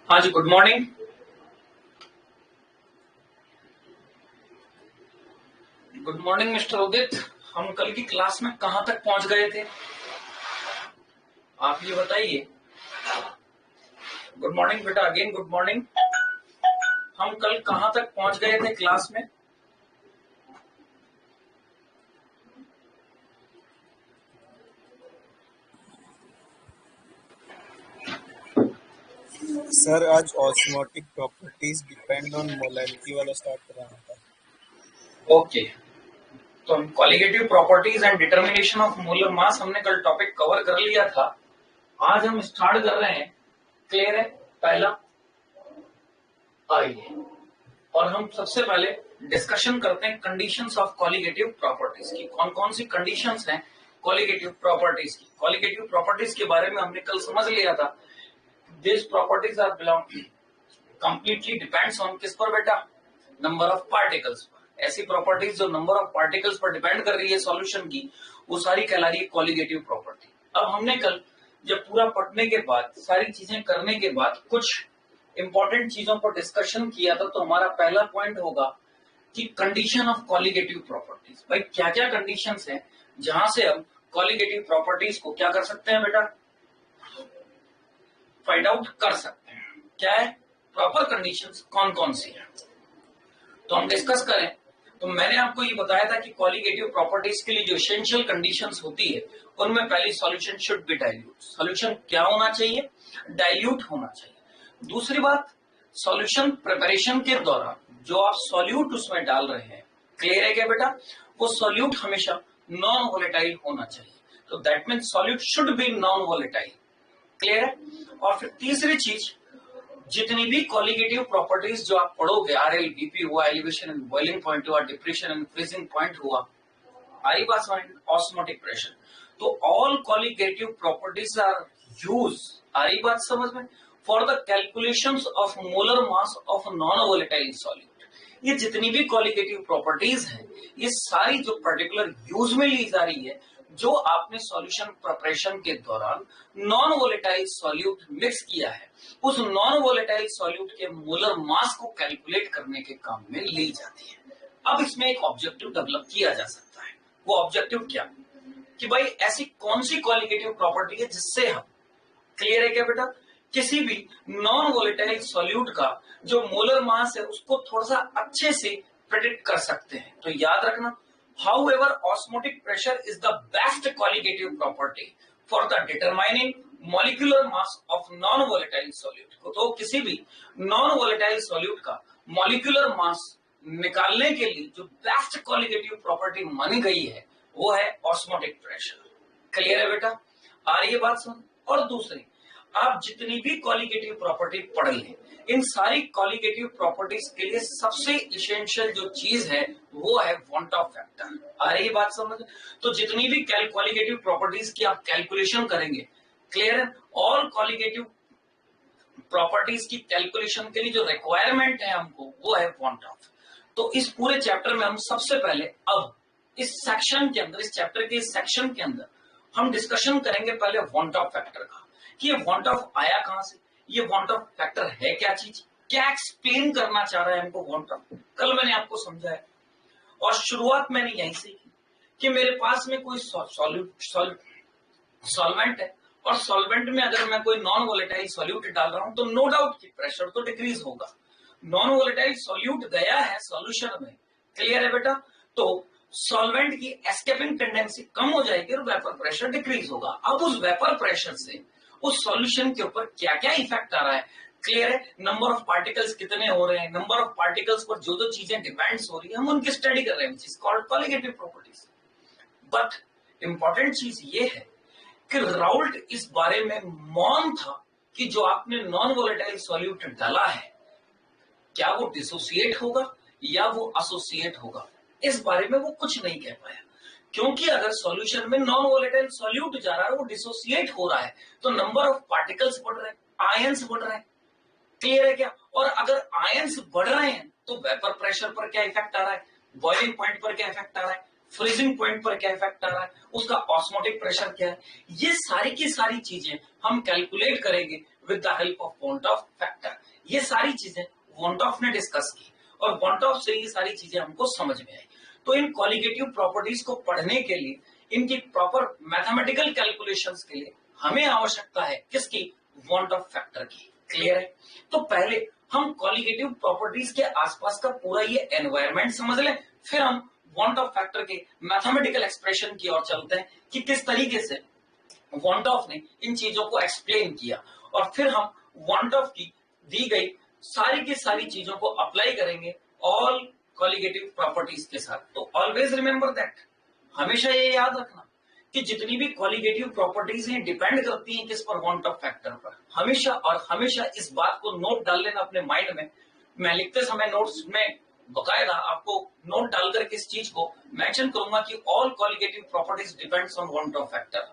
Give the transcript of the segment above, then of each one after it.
हाँ जी, good morning. Good morning mister Udit. हम कल की क्लास में कहाँ तक पहुंच गए थे, आप ये बताइए। गुड मॉर्निंग बेटा, अगेन गुड मॉर्निंग। हम कल कहाँ तक पहुंच गए थे क्लास में? सर आज osmotic properties depend on molality वाला स्टार्ट कराना था। ओके, तो हम colligative properties and determination of molar मास हमने कल टॉपिक कवर कर लिया था। आज हम स्टार्ट कर रहे हैं। क्लियर है? पहला आइए, और हम सबसे पहले डिस्कशन करते हैं कंडीशंस ऑफ कॉलिगेटिव प्रॉपर्टीज की। कौन कौन सी कंडीशंस हैं कॉलिगेटिव प्रॉपर्टीज की? कॉलिगेटिव प्रॉपर्टीज के बारे में हमने कल समझ लिया था। This properties are belong completely depends on किस पर बेटा? नंबर ऑफ पार्टिकल्स पर। ऐसी प्रॉपर्टीज जो नंबर ऑफ पार्टिकल्स पर डिपेंड कर रही है सॉल्यूशन की, वो सारी कहला रही है कॉलिगेटिव प्रॉपर्टी। अब हमने कल जब पूरा पढ़ने के बाद, सारी चीजें करने के बाद कुछ इंपॉर्टेंट चीजों पर डिस्कशन किया था, तो हमारा पहला पॉइंट होगा कि कंडीशन ऑफ कॉलिगेटिव प्रॉपर्टीज। भाई क्या क्या कंडीशंस हैं जहां से हम कॉलिगेटिव प्रॉपर्टीज को क्या कर सकते हैं बेटा? फाइंड आउट कर सकते हैं। क्या है प्रॉपर कंडीशंस, कौन कौन सी है, तो हम डिस्कस करें। तो मैंने आपको ये बताया था कि कॉलिगेटिव प्रॉपर्टीज के लिए जो एसेंशियल कंडीशंस होती है, उनमें पहली solution should be dilute. Solution क्या होना चाहिए? डाइल्यूट होना चाहिए। दूसरी बात, सॉल्यूशन प्रिपरेशन के दौरान जो आप सॉल्यूट उसमें डाल रहे हैं, क्लियर है क्या बेटा? वो सॉल्यूट हमेशा नॉन वोलेटाइल होना चाहिए। तो that means solute should be non volatile. Clear है? और फिर तीसरी चीज, जितनी भी कॉलिगेटिव प्रॉपर्टीज जो आप पढ़ोगे, आरएल बीपी हुआ, एलिवेशन एंड बॉइलिंग पॉइंट हुआ, डिप्रेशन एंड फ्रीजिंग पॉइंट हुआ, आई पास ऑस्मोटिक प्रेशर, तो all colligative properties are use, आई बात समझ में, for the calculations of molar mass of non volatile solute. ये जितनी भी कॉलिगेटिव प्रॉपर्टीज हैं, ये सारी जो पर्टिकुलर यूज में ली जा रही है, जो आपने सॉल्यूशन प्रिपरेशन के दौरान नॉन वोलेटाइल सॉल्यूट मिक्स किया है, उस नॉन वोलेटाइल सॉल्यूट के मोलर मास को कैलकुलेट करने के काम में ली जाती है। अब इसमें एक ऑब्जेक्टिव डेवलप किया जा सकता है। वो ऑब्जेक्टिव क्या? कि भाई ऐसी कौन सी कॉलिगेटिव प्रॉपर्टी है जिससे हम, क्लियर है क्या बेटा, किसी भी नॉन वोलेटाइल सॉल्यूट का जो मोलर मास है उसको थोड़ा सा अच्छे से प्रेडिक्ट कर सकते हैं। तो याद रखना, however osmotic pressure is the best qualitative property for the determining molecular mass of non volatile solute। तो किसी भी नॉन वोलेटाइल सॉल्यूट का मॉलिक्यूलर मास निकालने के लिए जो बेस्ट क्वालिटेटिव प्रॉपर्टी मानी गई है, वो है ऑस्मोटिक प्रेशर। क्लियर है बेटा? आ रही है बात समझ? और दूसरी, आप जितनी भी कॉलिगेटिव प्रॉपर्टी पढ़ लें, इन सारी कॉलिगेटिव प्रॉपर्टीज के लिए सबसे इसेंशियल जो चीज है वो है वॉन्ट ऑफ फैक्टर। आ रही है बात समझ? तो जितनी भी कॉलिगेटिव प्रॉपर्टीज की आप कैलकुलेशन करेंगे, क्लियर है, ऑल कॉलिगेटिव प्रॉपर्टीज की कैलकुलेशन के लिए जो रिक्वायरमेंट है हमको, वो है वॉन्ट ऑफ। तो इस पूरे चैप्टर में हम सबसे पहले अब इस सेक्शन के अंदर, इस चैप्टर के इस सेक्शन के अंदर हम डिस्कशन करेंगे पहले वॉन्ट ऑफ फैक्टर का, कि ये वॉन्ट ऑफ आया कहां से, ये वॉन्ट ऑफ फैक्टर है क्या चीज, क्या एक्सप्लेन करना चाह रहा है हमको वॉन्ट ऑफ। कल मैंने आपको समझाया और शुरुआत मैंने यहीं से की कि मेरे पास में कोई सॉल्वेंट है, और सॉल्वेंट में अगर मैं कोई नॉन वोलेटाइल सॉल्यूट डाल रहा हूं, तो नो डाउट कि प्रेशर तो डिक्रीज होगा। नॉन वोलेटाइल सॉल्यूट गया है सॉल्यूशन में, क्लियर है बेटा, तो सॉल्वेंट की एस्केपिंग टेंडेंसी कम हो जाएगी और वेपर प्रेशर डिक्रीज होगा। अब उस वेपर प्रेशर से उस सॉल्यूशन के ऊपर क्या क्या इफेक्ट आ रहा है, क्लियर है, नंबर ऑफ पार्टिकल्स कितने हो रहे हैं, नंबर ऑफ पार्टिकल्स पर जो जो चीजें डिपेंड्स हो रही है, हम उनकी स्टडी कर रहे हैं, which is called colligative properties. But important चीज ये है कि राउल्ट इस बारे में मौन था कि जो आपने नॉन वोलेटाइल सॉल्यूट डाला है, क्या वो डिसोसिएट होगा या वो एसोसिएट होगा, इस बारे में वो कुछ नहीं कह पाया। क्योंकि अगर सॉल्यूशन में नॉन वोलेटाइल सॉल्यूट जा रहा है, वो डिसोसिएट हो रहा है, तो नंबर ऑफ पार्टिकल्स बढ़ रहे हैं, आयंस बढ़ रहे हैं, क्लियर है क्या? और अगर आयंस बढ़ रहे हैं तो वेपर प्रेशर पर क्या इफेक्ट आ रहा है, बॉइलिंग पॉइंट पर क्या इफेक्ट आ रहा है, फ्रीजिंग पॉइंट पर क्या इफेक्ट आ रहा है, उसका ऑस्मोटिक प्रेशर क्या है, ये सारी की सारी चीजें हम कैलकुलेट करेंगे with the help of van't Hoff factor. ये सारी चीजें वॉन ऑफ ने डिस्कस की और वॉन ऑफ से ये सारी चीजें हमको समझ में आई। तो इन क्वालिटेटिव प्रॉपर्टीज को पढ़ने के लिए, इनकी प्रॉपर मैथमेटिकल कैलकुलेशंस के लिए हमें आवश्यकता है किसकी, वॉन ऑफ फैक्टर की। क्लियर है? तो पहले हम क्वालिटेटिव प्रॉपर्टीज के आसपास का पूरा ये एनवायरनमेंट समझ लें, फिर हम वॉन्ट ऑफ फैक्टर के मैथमेटिकल एक्सप्रेशन की ओर चलते हैं कि किस तरीके से वॉन्ट ऑफ ने इन चीजों को एक्सप्लेन किया, और फिर हम वॉन्ट ऑफ की दी गई सारी की सारी चीजों को अप्लाई करेंगे ऑल क्वालिटेटिव प्रॉपर्टीज के साथ। तो ऑलवेज रिमेंबर दैट, हमेशा ये याद रखना कि जितनी भी क्वालिटेटिव प्रॉपर्टीज हैं डिपेंड करती हैं किस पर, वॉन्ट ऑफ फैक्टर पर। हमेशा और हमेशा इस बात को नोट डाल लेना अपने माइंड में। मैं लिखते समय नोट्स में बकायदा आपको नोट डालकर किस चीज को मेंशन करूंगा कि all qualitative properties depends on van't Hoff factor.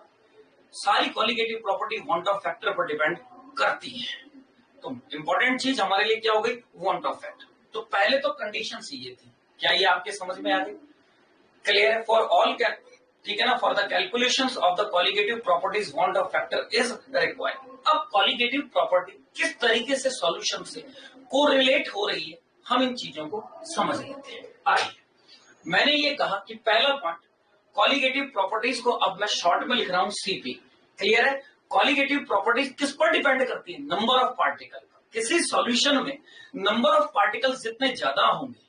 सारी qualitative property van't Hoff factor पर डिपेंड करती है। तो इंपॉर्टेंट चीज हमारे लिए क्या हो गई, वॉन्ट ऑफ फैक्टर। तो पहले तो कंडीशन ये थी, क्या ये आपके समझ में आ गई? क्लियर है? फॉर ऑल, ठीक है ना, for the calculations of the qualitative properties want Hoff factor is required. अब क्वालिटेटिव प्रॉपर्टी किस तरीके से सॉल्यूशन से कोरिलेट हो रही है, हम इन चीजों को समझ लेते हैं। आइए, मैंने ये कहा कि पहला पार्ट क्वालिटेटिव प्रॉपर्टीज को अब मैं शॉर्ट में लिख रहा हूं सीपी। क्लियर है? क्वालिटेटिव प्रॉपर्टीज किस पर डिपेंड करती है, नंबर ऑफ पार्टिकल। किसी सॉल्यूशन में नंबर ऑफ पार्टिकल्स जितने ज्यादा होंगे,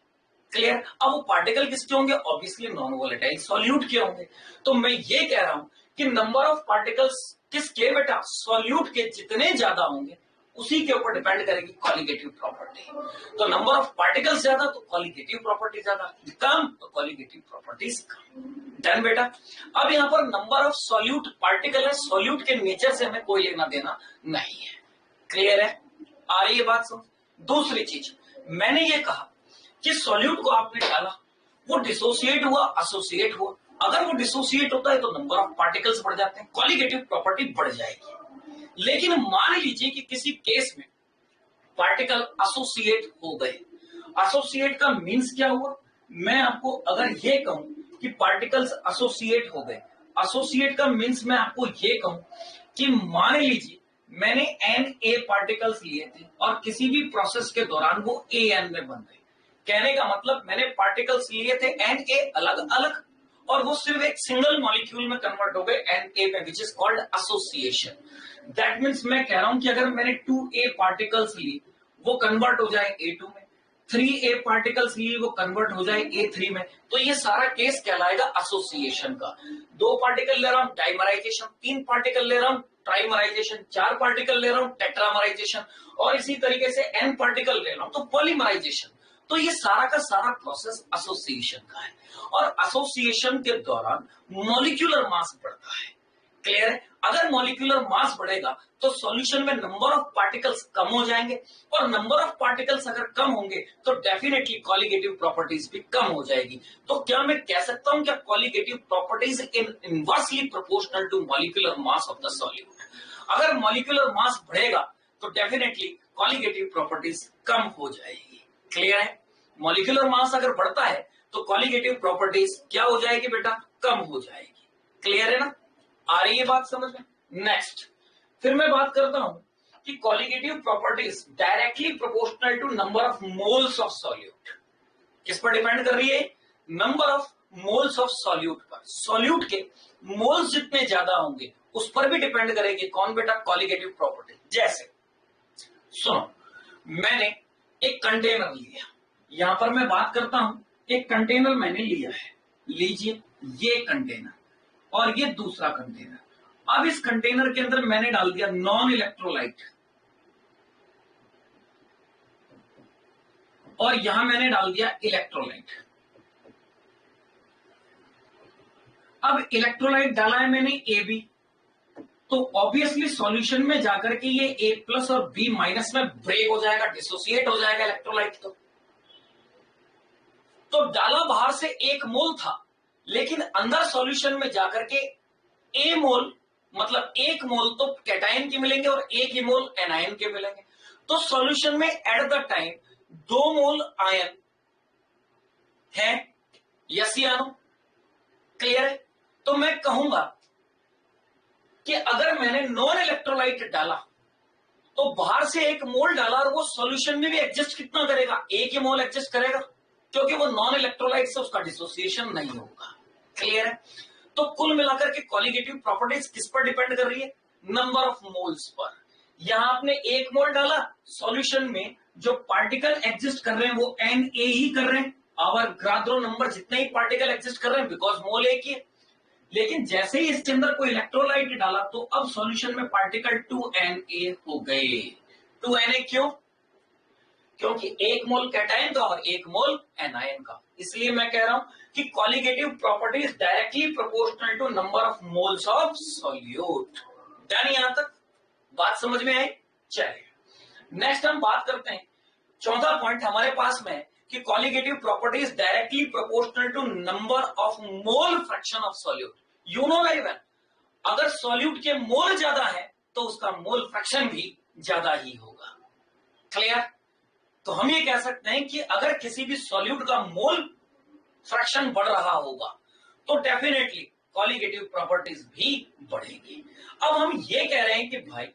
क्लियर, अब वो पार्टिकल किसके होंगे, ऑब्वियसली नॉन वोलेटाइल सॉल्यूट के होंगे। तो मैं ये कह रहा हूं कि नंबर ऑफ पार्टिकल्स किसके बेटा, सॉल्यूट के जितने ज्यादा होंगे उसी के ऊपर डिपेंड करेगी क्वालिटेटिव प्रॉपर्टी। तो नंबर ऑफ पार्टिकल्स ज्यादा तो क्वालिटेटिव प्रॉपर्टी ज्यादा, कम तो क्वालिटेटिव प्रॉपर्टीज कम। डन बेटा। अब यहाँ पर नंबर ऑफ सॉल्यूट पार्टिकल है, सॉल्यूट के नेचर से हमें कोई लेना देना नहीं है। क्लियर है? आ रही है बात समझ? दूसरी चीज, मैंने ये कहा कि सॉल्यूट को आपने डाला, वो डिसोसिएट हुआ, एसोसिएट हुआ। अगर वो डिसोसिएट होता है तो नंबर ऑफ पार्टिकल्स बढ़ जाते हैं, क्वालिटेटिव प्रॉपर्टी बढ़ जाएगी। लेकिन मान लीजिए कि किसी केस में पार्टिकल एसोसिएट हो गए। एसोसिएट का मीन्स क्या हुआ, मैं आपको अगर ये कहूं कि पार्टिकल्स एसोसिएट हो गए, एसोसिएट का मीन्स मैं आपको ये कहूं कि मान लीजिए मैंने Na पार्टिकल्स लिए थे और किसी भी प्रोसेस के दौरान वो An में बन गए। कहने का मतलब मैंने पार्टिकल्स लिए थे Na अलग अलग और वो सिर्फ एक सिंगल मॉलिक्यूल में कन्वर्ट हो गए Na में, which is called association. That means मैं कह रहा हूं कि अगर मैंने 2A पार्टिकल्स लिए वो कन्वर्ट हो जाए A2 में, 3A पार्टिकल्स लिए वो कन्वर्ट हो जाए A3 में, तो ये सारा केस कहलाएगा एसोसिएशन का। 2 पार्टिकल ले रहा हूं डाइमराइजेशन, 3 पार्टिकल ले रहा हूं ट्राइमराइजेशन, 4 पार्टिकल ले रहा हूं टेट्रामराइजेशन, और इसी तरीके से n पार्टिकल ले रहा हूं तो पॉलीमराइजेशन। तो ये सारा का सारा प्रोसेस एसोसिएशन का है, और एसोसिएशन के दौरान मॉलिक्यूलर मास बढ़ता है। क्लियर है? अगर मॉलिक्यूलर मास बढ़ेगा तो सॉल्यूशन में नंबर ऑफ पार्टिकल्स कम हो जाएंगे, और नंबर ऑफ पार्टिकल्स अगर कम होंगे तो डेफिनेटली क्वालिटेटिव प्रॉपर्टीज भी कम हो जाएगी। तो क्या मैं कह सकता हूं कि qualitative properties in inversely proportional to molecular mass of the solute. अगर मॉलिक्यूलर मास बढ़ेगा तो डेफिनेटली क्वालिटेटिव प्रॉपर्टीज कम हो जाएगी। क्लियर है? मॉलिक्यूलर मास अगर बढ़ता है तो क्वालिटेटिव प्रॉपर्टीज क्या हो जाएगी बेटा, कम हो जाएगी। क्लियर है ना? आ रही है बात समझ में? नेक्स्ट, फिर मैं बात करता हूं कि qualitative properties directly proportional to number of moles of solute. किस पर डिपेंड कर रही है? Number of moles of solute पर। सॉल्यूट के मोल्स जितने ज्यादा होंगे उस पर भी डिपेंड करेगी कौन बेटा, क्वालिटेटिव प्रॉपर्टी। जैसे सुनो, मैंने एक कंटेनर लिया, यहां पर मैं बात करता हूं, एक कंटेनर मैंने लिया है, लीजिए ये कंटेनर और ये दूसरा कंटेनर। अब इस कंटेनर के अंदर मैंने डाल दिया नॉन इलेक्ट्रोलाइट, और यहां मैंने डाल दिया इलेक्ट्रोलाइट। अब इलेक्ट्रोलाइट डाला है मैंने AB, तो ऑब्वियसली सॉल्यूशन में जाकर के ये A+ और B- में ब्रेक हो जाएगा, डिसोसिएट हो जाएगा इलेक्ट्रोलाइट। तो डाला बाहर से 1 मोल था, लेकिन अंदर सॉल्यूशन में जाकर के A मोल, मतलब 1 मोल तो कैटायन के मिलेंगे और 1 मोल एनायन के मिलेंगे। तो सॉल्यूशन में at the time 2 mole ion है, यस या नो? क्लियर है? तो मैं कहूंगा कि अगर मैंने नॉन इलेक्ट्रोलाइट डाला तो बाहर से एक मोल डाला और वो सॉल्यूशन में भी एडजस्ट कितना करेगा? एक ही मोल एडजस्ट करेगा, क्योंकि वो नॉन इलेक्ट्रोलाइट से उसका डिसोसिएशन नहीं होगा। क्लियर है? तो कुल मिलाकर के कॉलिगेटिव प्रॉपर्टीज किस पर डिपेंड कर रही है? Number of moles per. यहां आपने एक मोल डाला, सॉल्यूशन में जो पार्टिकल एग्जिस्ट कर रहे हैं वो Na ही कर रहे हैं। अवोगाद्रो नंबर जितने ही पार्टिकल एग्जिस्ट कर रहे हैं, बिकॉज मोल एक ही है। लेकिन जैसे ही इसके अंदर कोई इलेक्ट्रोलाइट डाला तो अब सॉल्यूशन में पार्टिकल 2Na हो गए। 2Na क्यों? क्योंकि एक मोल कैटायन का और एक मोल एनायन का। इसलिए मैं कह रहा हूं कि colligative property is directly proportional to number of moles of solute. Done? यहां तक बात समझ में आई? चलिए नेक्स्ट हम बात करते हैं। चौथा पॉइंट हमारे पास में है कि colligative property is directly proportional to number of mole fraction of solute. You know very well, अगर सॉल्यूट के मोल ज्यादा है तो उसका मोल फ्रैक्शन भी ज्यादा ही होगा। क्लियर? तो हम ये कह सकते हैं कि अगर किसी भी सॉल्यूट का मोल फ्रैक्शन बढ़ रहा होगा तो डेफिनेटली कॉलिगेटिव प्रॉपर्टीज भी बढ़ेगी। अब हम ये कह रहे हैं कि भाई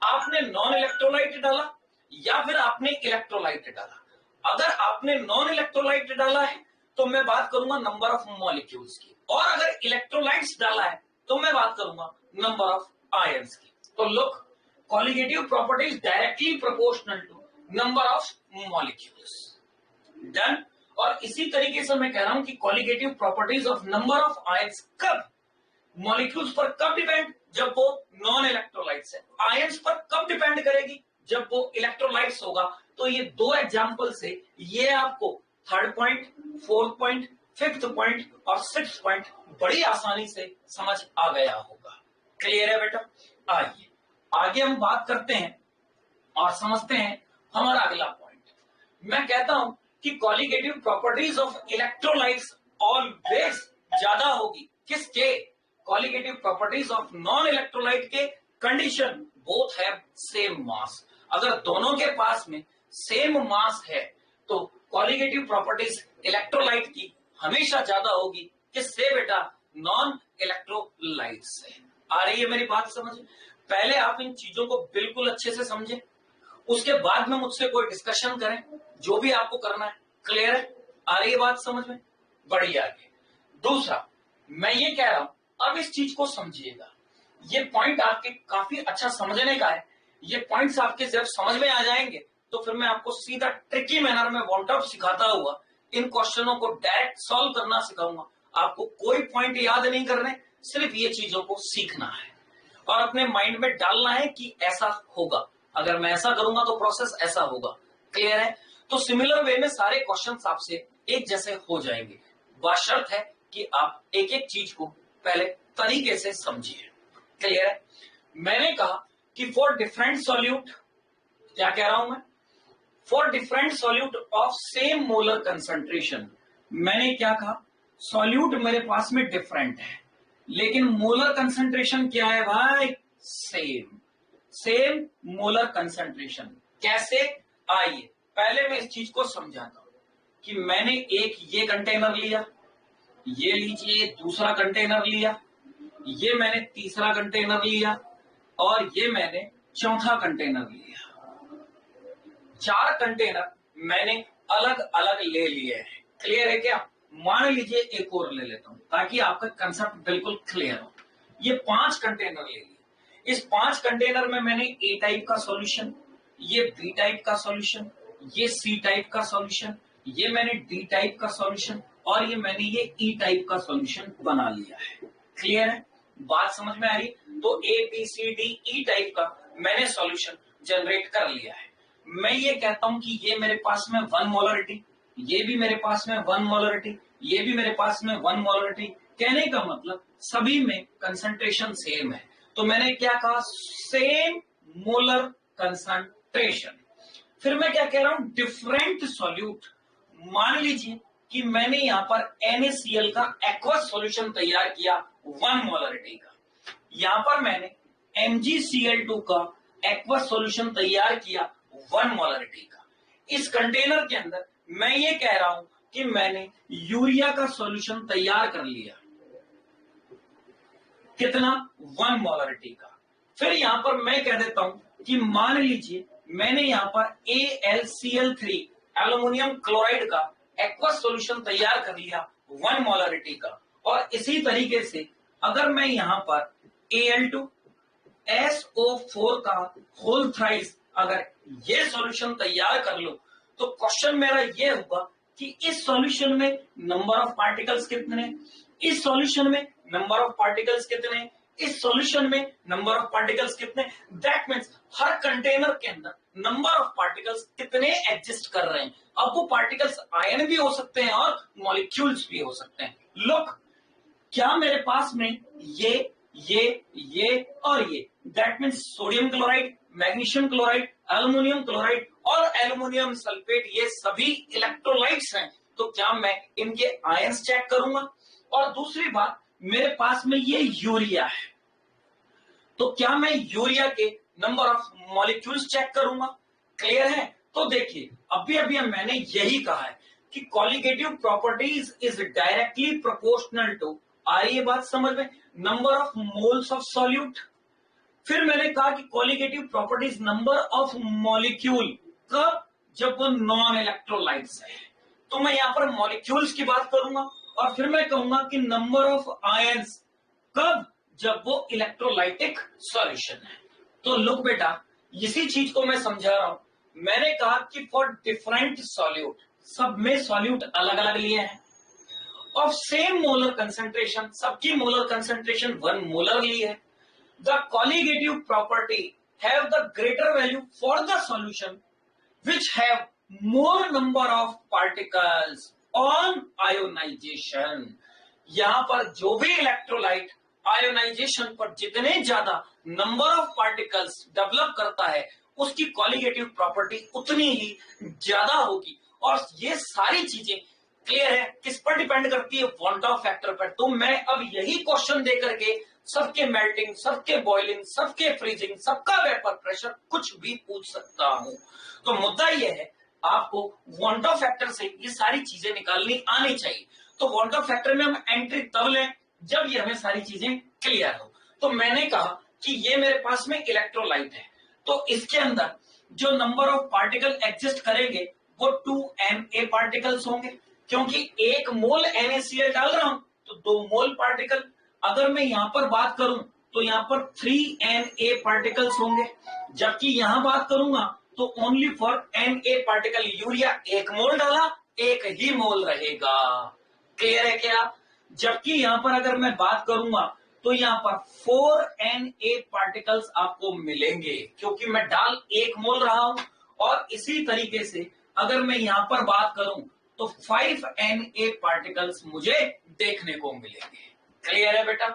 आपने नॉन इलेक्ट्रोलाइट डाला या फिर आपने इलेक्ट्रोलाइट डाला। अगर आपने नॉन इलेक्ट्रोलाइट डाला है तो मैं बात करूंगा नंबर ऑफ मॉलिक्यूल्स की, और अगर इलेक्ट्रोलाइट्स डाला है तो मैं बात करूंगा नंबर ऑफ आयंस की। तो look, colligative properties directly proportional to number of molecules. Done? और इसी तरीके से मैं कह रहा हूं कि colligative properties of number of ions कब मॉलिक्यूल्स पर कब डिपेंड? जब वो नॉन इलेक्ट्रोलाइट्स है। आयंस पर कब डिपेंड करेगी? जब वो इलेक्ट्रोलाइट्स होगा। तो ये दो एग्जांपल से ये आपको third point, fourth point, fifth point और सिक्स्थ पॉइंट बड़ी आसानी से समझ आ गया होगा। क्लियर है बेटा? आइए आगे हम बात करते हैं और समझते हैं हमारा अगला पॉइंट। मैं कहता हूं कि colligative properties of electrolytes always ज्यादा होगी किसके? Colligative properties of non electrolyte के condition both have same mass. अगर दोनों के पास में सेम मास है तो कॉलिगेटिव प्रॉपर्टीज इलेक्ट्रोलाइट की हमेशा ज्यादा होगी। किससे बेटा? नॉन इलेक्ट्रोलाइट से। आ रही है मेरी बात समझ? पहले आप इन चीजों को बिल्कुल अच्छे से समझें, उसके बाद में मुझसे कोई डिस्कशन करें, जो भी आपको करना है। क्लियर है? आ रही है बात समझ में? बढ़िया। आगे दूसरा मैं ये कह रहा हूं, अब इस चीज को समझिएगा। ये पॉइंट आपके काफी अच्छा समझने का है। ये पॉइंट्स आपके जब समझ में आ जाएंगे तो फिर मैं आपको सीधा ट्रिकी मैनर में वन टॉप सिखाता हुआ इन क्वेश्चनों को डायरेक्ट सॉल्व करना सिखाऊंगा। आपको कोई पॉइंट याद नहीं करने, सिर्फ ये चीजों को सीखना है और अपने माइंड में डालना है कि ऐसा होगा, अगर मैं ऐसा करूंगा तो प्रोसेस ऐसा होगा। क्लियर है? तो सिमिलर वे में सारे क्वेश्चंस आपसे एक जैसे हो जाएंगे। बशर्त है कि आप एक एक चीज को पहले तरीके से समझिए। क्लियर है? मैंने कहा कि फॉर डिफरेंट सॉल्यूट, क्या कह रहा हूं मैं? For different solute of same molar concentration. मैंने क्या कहा? सॉल्यूट मेरे पास में डिफरेंट है लेकिन मोलर कंसंट्रेशन क्या है भाई? सेम। सेम मोलर कंसंट्रेशन कैसे? आइए पहले मैं इस चीज को समझाता हूं कि मैंने एक ये कंटेनर लिया, ये लीजिए दूसरा कंटेनर लिया, ये मैंने तीसरा कंटेनर लिया और ये मैंने चौथा कंटेनर लिया। 4 कंटेनर मैंने अलग अलग ले लिए हैं। क्लियर है क्या? मान लीजिए एक और ले लेता हूं ताकि आपका कंसेप्ट बिल्कुल क्लियर हो। ये 5 कंटेनर ले लिए। इस 5 कंटेनर में मैंने ए टाइप का सॉल्यूशन, ये बी टाइप का सॉल्यूशन, ये सी टाइप का सॉल्यूशन, ये मैंने डी टाइप का सॉल्यूशन और ये मैंने ये ई टाइप का सॉल्यूशन बना लिया है। क्लियर है? बात समझ में आ रही? तो A B C D E type का मैंने सॉल्यूशन जनरेट कर लिया है। मैं ये कहता हूं कि ये मेरे पास में 1 मोलरिटी, ये भी मेरे पास में 1 मोलरिटी, ये भी मेरे पास में 1 मोलरिटी। कहने का मतलब सभी में कंसंट्रेशन सेम है। तो मैंने क्या कहा? Same molar concentration. फिर मैं क्या कह रहा हूं? Different solute. मान लीजिए कि मैंने यहां पर NaCl का एक्वस सॉल्यूशन तैयार किया 1 मोलरिटी का। यहां पर मैंने MgCl2 का एक्वस सॉल्यूशन तैयार किया 1 मोलरिटी का। इस कंटेनर के अंदर मैं ये कह रहा हूं कि मैंने यूरिया का सॉल्यूशन तैयार कर लिया। कितना 1 मोलरिटी का। फिर यहां पर मैं कह देता हूं कि मान लीजिए मैंने यहां पर AlCl3 एल्यूमिनियम क्लोराइड का एक्वस सॉल्यूशन तैयार कर लिया 1 मोलरिटी का, और इसी तरीके से अगर मैं यहां पर Al2SO4 का होल थ्राइस अगर ये सॉल्यूशन तैयार कर लो, तो क्वेश्चन मेरा ये होगा कि इस सॉल्यूशन में नंबर ऑफ पार्टिकल्स कितने, इस सॉल्यूशन में नंबर ऑफ पार्टिकल्स कितने, इस सॉल्यूशन में नंबर ऑफ पार्टिकल्स कितने। दैट मीन्स हर कंटेनर के अंदर नंबर ऑफ पार्टिकल्स कितने एग्जिस्ट कर रहे हैं। अब वो पार्टिकल्स आयन भी हो सकते हैं और मॉलिक्यूल्स भी हो सकते हैं। लुक, क्या मेरे पास में ये और ये, that means sodium chloride, magnesium chloride, aluminium chloride और एल्युमिनियम सल्फेट, ये सभी इलेक्ट्रोलाइट्स हैं। तो क्या मैं इनके आयंस चेक करूंगा? और दूसरी बात, मेरे पास में ये यूरिया है, तो क्या मैं यूरिया के नंबर ऑफ मॉलिक्यूल्स चेक करूंगा? क्लियर है? तो देखिए, अभी मैंने यही कहा है कि colligative properties is directly proportional to, आ रही है बात समझ में, number of moles of solute. फिर मैंने कहा कि colligative properties number of molecule, कब? जब वो नॉन इलेक्ट्रोलाइट्स है। तो मैं यहां पर मॉलिक्यूल्स की बात करूंगा, और फिर मैं कहूंगा कि नंबर ऑफ आयंस, कब? जब वो इलेक्ट्रोलाइटिक सॉल्यूशन है। तो लुक बेटा, इसी चीज को मैं समझा रहा हूं। मैंने कहा कि फॉर डिफरेंट सॉल्यूट, सब में सॉल्यूट अलग अलग लिए हैं, ऑफ सेम मोलर कंसेंट्रेशन, सबकी मोलर कंसेंट्रेशन 1 मोलर ली है। The colligative property have the greater value for the solution which have more number of particles on ionization। यहां पर जो भी इलेक्ट्रोलाइट आयोनाइजेशन पर जितने ज्यादा नंबर ऑफ पार्टिकल्स डेवलप करता है, उसकी कॉलिगेटिव प्रॉपर्टी उतनी ही ज्यादा होगी। और ये सारी चीजें क्लियर है, किस पर डिपेंड करती है? वॉन डॉफ फैक्टर पर। तो मैं अब यही क्वेश्चन दे करके सबके मेल्टिंग, सबके बॉइलिंग, सबके फ्रीजिंग, सबका वेपर प्रेशर कुछ भी पूछ सकता हूं। तो मुद्दा यह है, आपको वॉन डॉफ फैक्टर से ये सारी चीजें निकालनी आनी चाहिए। तो वॉन डॉफ फैक्टर में हम एंट्री तब लें जब ये हमें सारी चीजें क्लियर हो। तो मैंने कहा कि ये मेरे पास में इलेक्ट्रोलाइट है, तो इसके अंदर जो नंबर ऑफ पार्टिकल एग्जिस्ट करेंगे वो 2Na पार्टिकल्स होंगे, क्योंकि 1 मोल NaCl डाल रहा हूं तो 2 मोल पार्टिकल। अगर मैं यहां पर बात करूं तो यहां पर 3Na पार्टिकल्स होंगे, जबकि यहां बात करूंगा तो only for Na particle. Urea 1 मोल डाला, 1 ही मोल रहेगा। क्लियर है क्या? जबकि यहां पर अगर मैं बात करूंगा तो यहां पर 4Na पार्टिकल्स आपको मिलेंगे, क्योंकि मैं डाल 1 मोल रहा हूं। और इसी तरीके से अगर मैं यहां पर बात करूं तो 5Na पार्टिकल्स मुझे देखने को मिलेंगे। क्लियर है बेटा?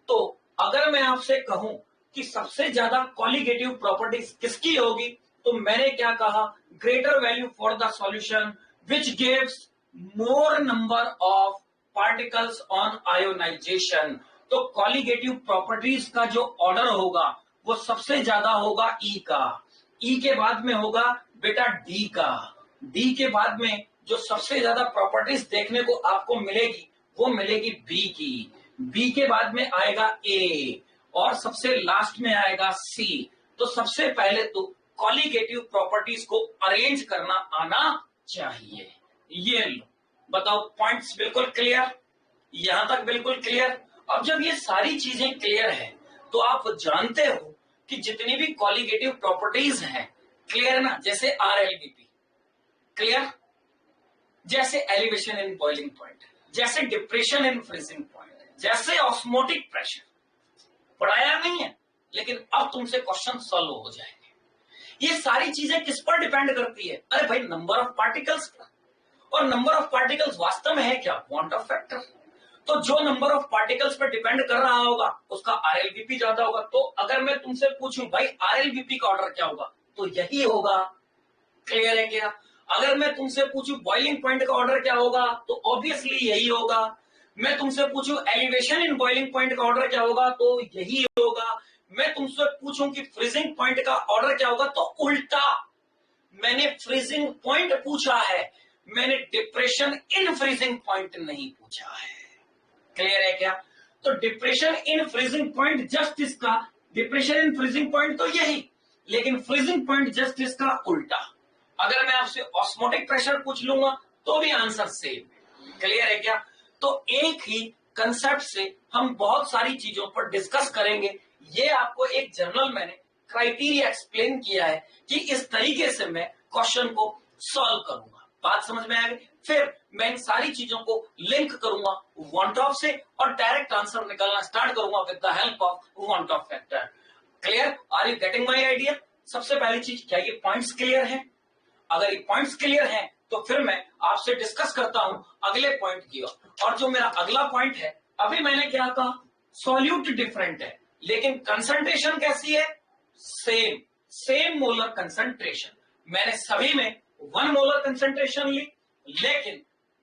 तो अगर मैं आपसे कहूं कि सबसे ज्यादा कॉलिगेटिव प्रॉपर्टीज किसकी होगी, तो मैंने क्या कहा? Greater value for the solution which gives more number of particles on ionisation. तो कॉलिगेटिव प्रॉपर्टीज का जो ऑर्डर होगा वो सबसे ज्यादा होगा ई का, ई के बाद में होगा बेटा डी का, डी के बाद में जो सबसे ज्यादा प्रॉपर्टीज देखने को आपको मिलेगी वो मिलेगी बी की, बी के बाद में आएगा ए, और सबसे लास्ट में आएगा सी। तो सबसे पहले तो कॉलिगेटिव प्रॉपर्टीज को अरेंज करना आना चाहिए। ये लो, बताओ, पॉइंट्स बिल्कुल क्लियर? यहां तक बिल्कुल क्लियर? अब जब ये सारी चीजें क्लियर है तो आप जानते हो कि जितनी भी कॉलिगेटिव प्रॉपर्टीज हैं, क्लियर ना, जैसे RLBP क्लियर, जैसे एलिवेशन इन बॉइलिंग पॉइंट, जैसे डिप्रेशन इन फ्रीजिंग पॉइंट, जैसे ऑस्मोटिक प्रेशर, पढ़ाया नहीं है लेकिन अब तुमसे क्वेश्चन सॉल्व हो जाएंगे। ये सारी चीजें किस पर डिपेंड करती है? अरे भाई, नंबर ऑफ पार्टिकल्स पर। और नंबर ऑफ पार्टिकल्स वास्तव में है क्या? Want Hoff factor. तो जो नंबर ऑफ पार्टिकल्स पर डिपेंड कर रहा होगा उसका RLBP ज्यादा होगा। तो अगर मैं तुमसे पूछूं भाई RLBP का ऑर्डर क्या होगा, तो यही होगा। क्लियर है क्या? अगर मैं तुमसे पूछूं बॉइलिंग पॉइंट का ऑर्डर क्या होगा, तो ऑब्वियसली यही होगा। मैं तुमसे पूछूं एलिवेशन इन बॉइलिंग पॉइंट का ऑर्डर क्या होगा, तो यही होगा। मैं तुमसे पूछूं कि फ्रीजिंग पॉइंट का ऑर्डर क्या होगा, तो उल्टा। मैंने फ्रीजिंग पॉइंट पूछा है, मैंने डिप्रेशन इन फ्रीजिंग पॉइंट नहीं पूछा है। क्लियर है क्या? तो depression in freezing point just इसका, डिप्रेशन इन फ्रीजिंग पॉइंट तो यही, लेकिन फ्रीजिंग पॉइंट जस्ट इसका उल्टा। अगर मैं आपसे ऑस्मोटिक प्रेशर पूछ लूंगा तो भी आंसर सेम। क्लियर है क्या? तो एक ही कंसेप्ट से हम बहुत सारी चीजों पर डिस्कस करेंगे। ये आपको एक जर्नल मैंने क्राइटेरिया एक्सप्लेन किया है कि इस तरीके से मैं क्वेश्चन को सॉल्व करूंगा। बात समझ में आ गई? फिर मैं इन सारी चीजों को लिंक करूंगा वांट ऑफ से और डायरेक्ट आंसर निकालना स्टार्ट करूंगा with the help of van't Hoff factor. Clear? Are you getting my idea? सबसे पहली चीज, क्या ये पॉइंट्स क्लियर है? अगर ये पॉइंट्स क्लियर हैं तो फिर मैं आपसे डिस्कस करता हूं अगले पॉइंट की ओर। और जो मेरा अगला पॉइंट है, अभी मैंने क्या कहा, सॉल्यूट डिफरेंट है लेकिन कंसंट्रेशन कैसी है? Same, same molar concentration. मैंने सभी में 1 मोलर कंसंट्रेशन ली, लेकिन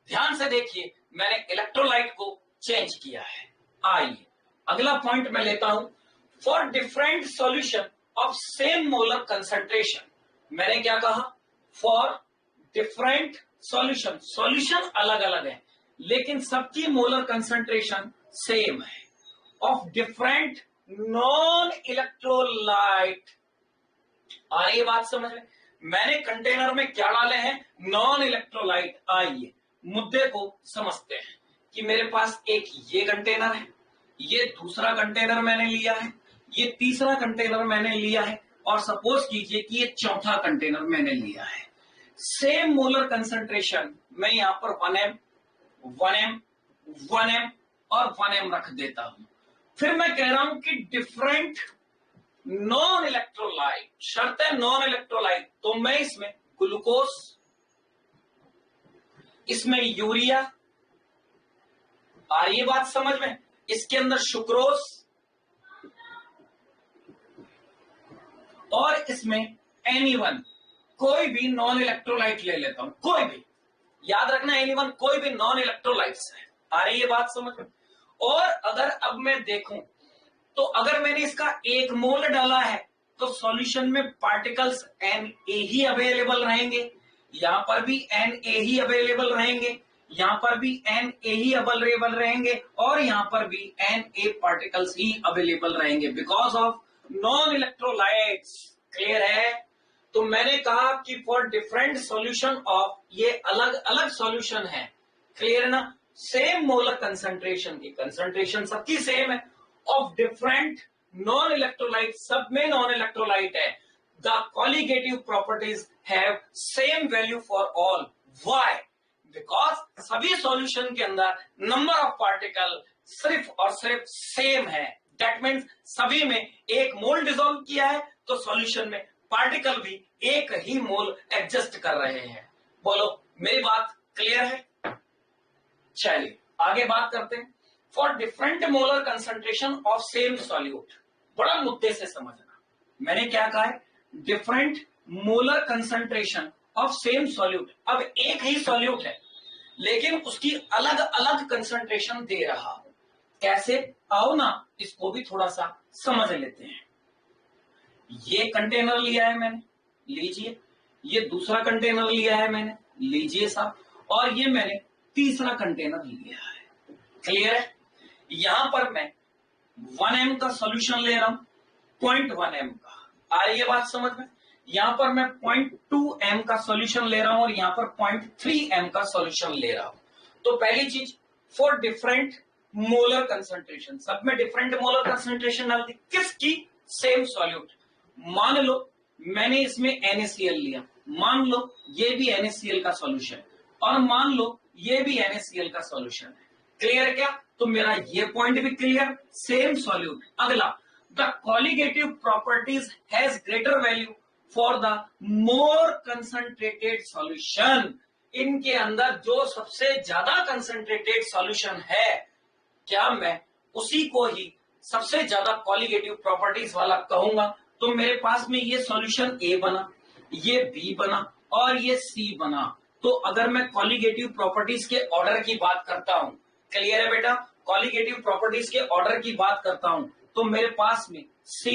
ध्यान से देखिए मैंने इलेक्ट्रोलाइट को चेंज किया है। आइए अगला पॉइंट मैं लेता हूं, for different solution of same molar concentration. मैंने क्या कहा? फॉर डिफरेंट सॉल्यूशन, सॉल्यूशन अलग अलग है लेकिन सबकी मोलर कंसंट्रेशन सेम है, ऑफ डिफरेंट नॉन इलेक्ट्रोलाइट। आ रही है बात समझ में? मैंने कंटेनर में क्या डाले हैं? Non electrolyte. आइए मुद्दे को समझते हैं कि मेरे पास एक ये कंटेनर है, ये दूसरा कंटेनर मैंने लिया है, ये तीसरा कंटेनर मैंने लिया है और सपोज कीजिए कि ये चौथा कंटेनर मैंने लिया है। सेम मोलर कंसंट्रेशन मैं यहां पर 1m 1m 1m और 1m रख देता हूं। फिर मैं कह रहा हूं कि डिफरेंट नॉन इलेक्ट्रोलाइट, शर्त है नॉन इलेक्ट्रोलाइट, तो मैं इसमें ग्लूकोज, इसमें यूरिया, आ रही है बात समझ में, इसके अंदर सुक्रोज और इसमें एनीवन, कोई भी नॉन इलेक्ट्रोलाइट ले लेता हूं, कोई भी, याद रखना एनीवन कोई भी नॉन इलेक्ट्रोलाइट्स है। आ रही है बात समझ में? और अगर अब मैं देखूं तो अगर मैंने इसका 1 मोल डाला है तो सॉल्यूशन में पार्टिकल्स Na ही अवेलेबल रहेंगे, यहां पर भी Na ही अवेलेबल रहेंगे, यहां पर भी Na ही अवेलेबल रहेंगे और यहां पर भी Na पार्टिकल्स ही अवेलेबल रहेंगे because of non electrolytes. Clear है? तो मैंने कहा कि फॉर डिफरेंट सॉल्यूशन ऑफ, ये अलग अलग सॉल्यूशन है। क्लियर है ना? सेम मोलर कंसंट्रेशन की कंसंट्रेशन सबकी सेम है, ऑफ डिफरेंट नॉन इलेक्ट्रोलाइट, सब में नॉन इलेक्ट्रोलाइट है। The colligative properties have same value for all. Why? Because सभी सॉल्यूशन के अंदर नंबर ऑफ पार्टिकल सिर्फ और सिर्फ सेम है। दैट मीन्स सभी में 1 मोल डिसॉल्व किया है तो सॉल्यूशन में पार्टिकल भी 1 ही मोल एडजस्ट कर रहे हैं। बोलो मेरी बात क्लियर है? चलिए आगे बात करते हैं। For different molar concentration of same solute, बड़ा मुद्दे से समझना। मैंने क्या कहा है? Different molar concentration of same solute. अब एक ही सॉल्यूट है लेकिन उसकी अलग अलग कंसंट्रेशन दे रहा। कैसे? आओ ना इसको भी थोड़ा सा समझ लेते हैं। ये कंटेनर लिया है मैंने, लीजिए। ये दूसरा कंटेनर लिया है मैंने, लीजिए साहब। और ये मैंने तीसरा कंटेनर लिया है। क्लियर है? यहां पर मैं 1m का सॉल्यूशन ले रहा हूं, 0.1m का। आ रही है बात समझ में? यहां पर मैं 0.2m का सॉल्यूशन ले रहा हूं और यहां पर 0.3m का सॉल्यूशन ले रहा हूं। तो पहली चीज, फॉर डिफरेंट मोलर कंसंट्रेशन, सब में डिफरेंट मोलर कंसंट्रेशन डाल दी। किसकी? Same solute. मान लो मैंने इसमें NaCl लिया, मान लो ये भी NaCl का सॉल्यूशन है और मान लो ये भी NaCl का सॉल्यूशन है। क्लियर क्या? तो मेरा ये पॉइंट भी क्लियर, सेम सॉल्यूट। अगला, the colligative properties has greater value for the more concentrated solution. इनके अंदर जो सबसे ज्यादा कंसंट्रेटेड सॉल्यूशन है, क्या मैं उसी को ही सबसे ज्यादा कॉलिगेटिव प्रॉपर्टीज वाला कहूंगा? तो मेरे पास में ये सॉल्यूशन A बना, ये B बना और ये C बना। तो अगर मैं कॉलिगेटिव प्रॉपर्टीज के ऑर्डर की बात करता हूं, क्लियर है बेटा? कॉलिगेटिव प्रॉपर्टीज के ऑर्डर की बात करता हूं तो मेरे पास में C,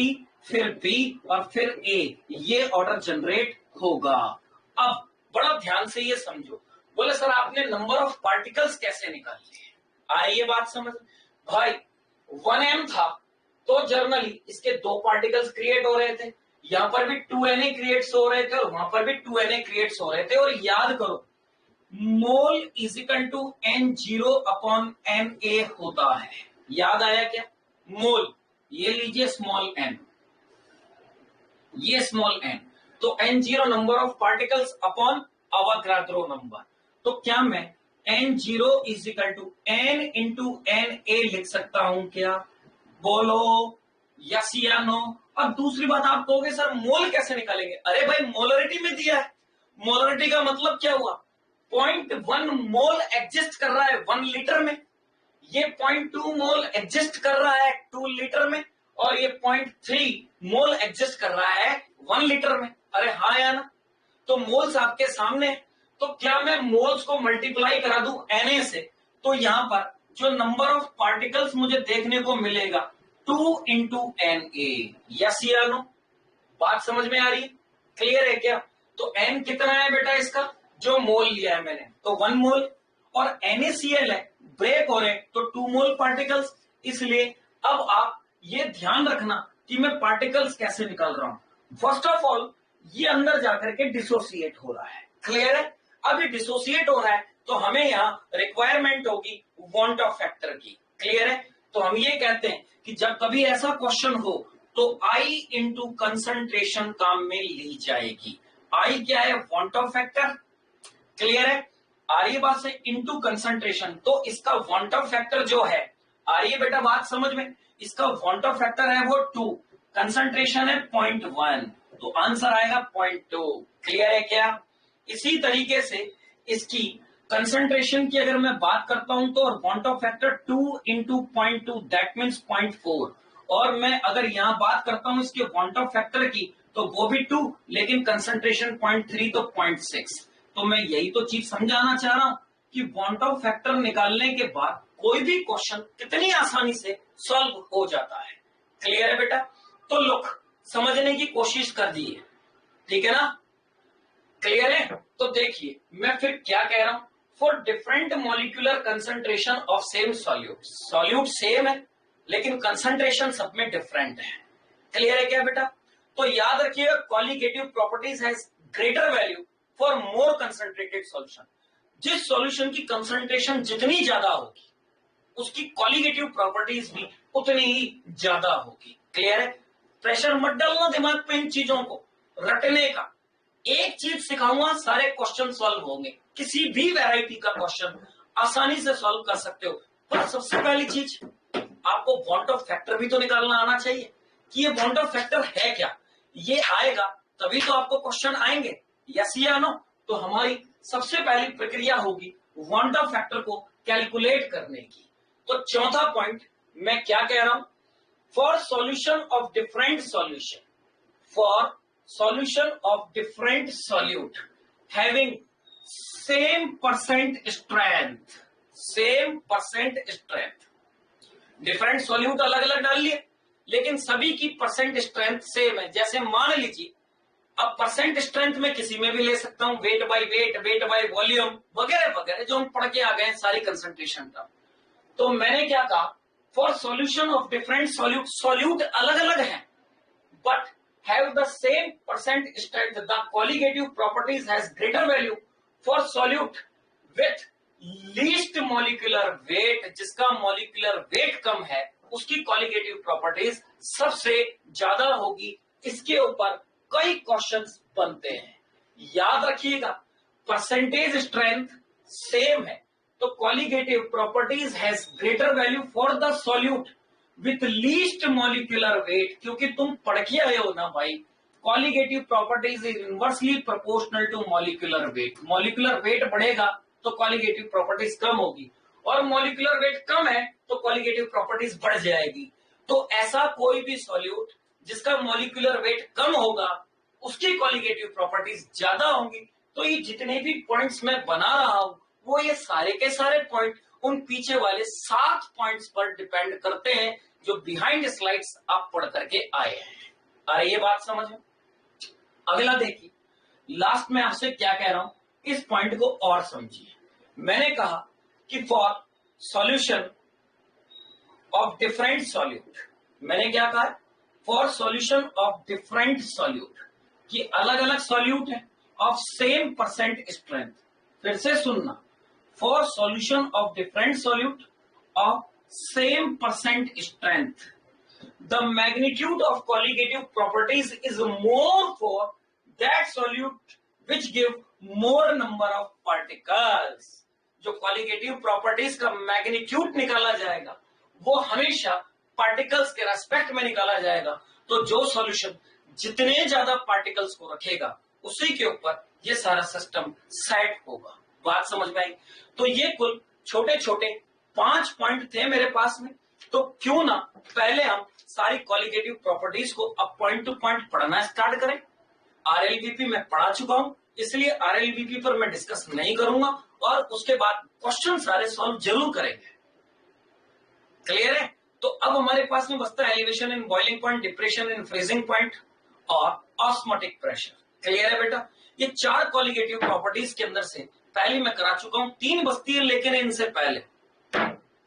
फिर B और फिर A, ये ऑर्डर जनरेट होगा। अब बड़ा ध्यान से ये समझो। बोले सर आपने नंबर ऑफ पार्टिकल्स कैसे निकाल लिए? आ रही है बात समझ? भाई 1m था तो जर्नली इसके 2 पार्टिकल्स क्रिएट हो रहे थे, यहां पर भी 2Na क्रिएट्स हो रहे थे और वहां पर भी 2Na क्रिएट्स हो रहे थे। और याद करो mole is equal to N0 upon Na होता है। याद आया क्या? मोल, ये लीजिए स्मॉल n, ये स्मॉल n, तो N0 number of particles upon Avogadro number. तो क्या मैं N0 is equal to n into Na लिख सकता हूं क्या? बोलो यस या नो। अब दूसरी बात आप कहोगे सर मोल कैसे निकालेंगे? अरे भाई मोलरिटी में दिया है। मोलरिटी का मतलब क्या हुआ? 0.1 मोल एग्जिस्ट कर रहा है 1 लीटर में, ये 0.2 मोल एग्जिस्ट कर रहा है 2 लीटर में, और ये 0.3 मोल एग्जिस्ट कर रहा है 1 लीटर में। अरे हाँ या ना? तो मोल्स आपके सामने, तो क्या मैं मोल्स को मल्टीप्लाई करा दूं Na से, तो यहां पर जो नंबर ऑफ पार्टिकल्स मुझे देखने को मिलेगा 2 इंटू Na। यस या नो? बात समझ में आ रही है? क्लियर है क्या? तो n कितना है बेटा इसका, जो मोल लिया है मैंने, तो 1 मोल, और NaCl है, ब्रेक हो रहे तो 2 मोल पार्टिकल्स। इसलिए अब आप ये ध्यान रखना कि मैं पार्टिकल्स कैसे निकाल रहा हूं। फर्स्ट ऑफ ऑल ये अंदर जाकर के डिसोसिएट हो रहा है। क्लियर है? अब ये डिसोसिएट हो रहा है तो हमें यहाँ रिक्वायरमेंट होगी वांट ऑफ फैक्टर की। क्लियर है? तो हम ये कहते हैं कि जब कभी ऐसा क्वेश्चन हो तो I इंटू कंसंट्रेशन काम में ली जाएगी। I क्या है? Want Hoff factor. क्लियर है? आ रही है बात से? इंटू कंसंट्रेशन, तो इसका वांट ऑफ फैक्टर जो है, आ रही है बेटा बात समझ में? इसका वांट ऑफ फैक्टर है वो 2, कंसंट्रेशन है 0.1, तो आंसर आएगा 0.2। क्लियर है क्या? इसी तरीके से इसकी कंसंट्रेशन की अगर मैं बात करता हूं तो want Hoff factor 2 into 0.2 that means 0.4, और मैं अगर यहां बात करता हूं इसके वांट ऑफ फैक्टर की तो वो भी 2, लेकिन कंसंट्रेशन 0.3 तो 0.6। तो मैं यही तो चीज समझाना चाह रहा हूं कि वांट ऑफ फैक्टर निकालने के बाद कोई भी क्वेश्चन कितनी आसानी से सॉल्व हो जाता है। क्लियर है बेटा? तो लुक, समझने की कोशिश कर दी है, ठीक है ना? क्लियर है? तो देखिए मैं फिर क्या कह रहा हूं, for different molecular concentration of same solute, solute same है लेकिन कंसंट्रेशन सब में डिफरेंट है। क्लियर है क्या बेटा? तो याद रखिएगा colligative properties has greater value for more concentrated solution. जिस सॉल्यूशन की कंसंट्रेशन जितनी ज्यादा होगी उसकी कॉलिगेटिव प्रॉपर्टीज भी उतनी ही ज्यादा होगी। क्लियर है? प्रेशर मत डालना दिमाग पे इन चीजों को रटने का। एक चीज सिखाऊंगा, सारे क्वेश्चन सॉल्व होंगे, किसी भी वैरायटी का क्वेश्चन आसानी से सॉल्व कर सकते हो। पर सबसे पहली चीज आपको वांट ऑफ फैक्टर भी तो निकालना आना चाहिए कि ये वांट ऑफ फैक्टर है क्या। ये आएगा तभी तो आपको क्वेश्चन आएंगे। यस या नो? तो हमारी सबसे पहली प्रक्रिया होगी वांट ऑफ फैक्टर को कैलकुलेट करने की। तो चौथा पॉइंट मैं क्या कह रहा हूं, for solution of different solution, for solution of different solute having same percent strength, same percent strength, different solute अलग अलग डाल लिए लेकिन सभी की परसेंट स्ट्रेंथ सेम है। जैसे मान लीजिए अब परसेंट स्ट्रेंथ में किसी में भी ले सकता हूं, weight by weight, weight by volume वगैरह वगैरह जो हम पढ़ के आ गए सारी कंसंट्रेशन का। तो मैंने क्या कहा, for solution of different solute, solute अलग अलग है but have the same percent strength, the colligative properties has greater value for solute with least molecular weight, जिसका molecular weight कम है उसकी colligative properties सबसे ज्यादा होगी। इसके ऊपर कई क्वेश्चंस बनते हैं, याद रखिएगा परसेंटेज स्ट्रेंथ सेम है तो colligative properties has greater value for the solute with least molecular weight, क्योंकि तुम पढ़ के आए हो ना भाई, colligative properties is inversely proportional to molecular weight. Molecular weight बढ़ेगा तो कॉलिगेटिव प्रॉपर्टीज कम होगी, और मॉलिक्यूलर वेट कम है तो कॉलिगेटिव प्रॉपर्टीज बढ़ जाएगी। तो ऐसा कोई भी सॉल्यूट जिसका मॉलिक्यूलर वेट कम होगा उसकी कॉलिगेटिव प्रॉपर्टीज ज्यादा होंगी। तो ये जितने भी पॉइंट्स मैं बना रहा हूं वो ये सारे के सारे पॉइंट उन पीछे वाले 7 पॉइंट्स पर डिपेंड करते हैं जो बिहाइंड स्लाइड्स आप पढ़ करके आए हैं। अरे ये बात समझ में? अगला देखिए, लास्ट में आपसे क्या कह रहा हूं, इस पॉइंट को और समझिए। मैंने कहा कि for solution of different solute, मैंने क्या कहा, for solution of different solute, कि अलग अलग सॉल्यूट है ऑफ सेम परसेंट स्ट्रेंथ। फिर से सुनना, for solution of different solute of same percent strength, the magnitude of colligative properties is more for that solute which give more number of particles। जो colligative properties का magnitude निकाला जाएगा वो हमेशा particles के रेस्पेक्ट में निकाला जाएगा। तो जो सॉल्यूशन जितने ज्यादा पार्टिकल्स को रखेगा उसी के ऊपर ये सारा सिस्टम सेट होगा। बात समझ में आई? तो ये कुल छोटे छोटे 5 पॉइंट थे मेरे पास में। तो क्यों ना पहले हम सारी कॉलिगेटिव प्रॉपर्टीज को अब पॉइंट टू पॉइंट पढ़ना स्टार्ट करें। आरएलवीपी में पढ़ा चुका हूं, इसलिए आरएलवीपी पर मैं डिस्कस नहीं करूंगा और उसके बाद क्वेश्चन सारे सॉल्व जरूर करेंगे। क्लियर है? तो अब हमारे पास में बचता है elevation in boiling point, depression in freezing point और ऑस्मोटिक प्रेशर। क्लियर है बेटा? ये 4 कॉलिगेटिव प्रॉपर्टीज के अंदर से पहले मैं करा चुका हूं, 3 बचती है, लेकिन इनसे पहले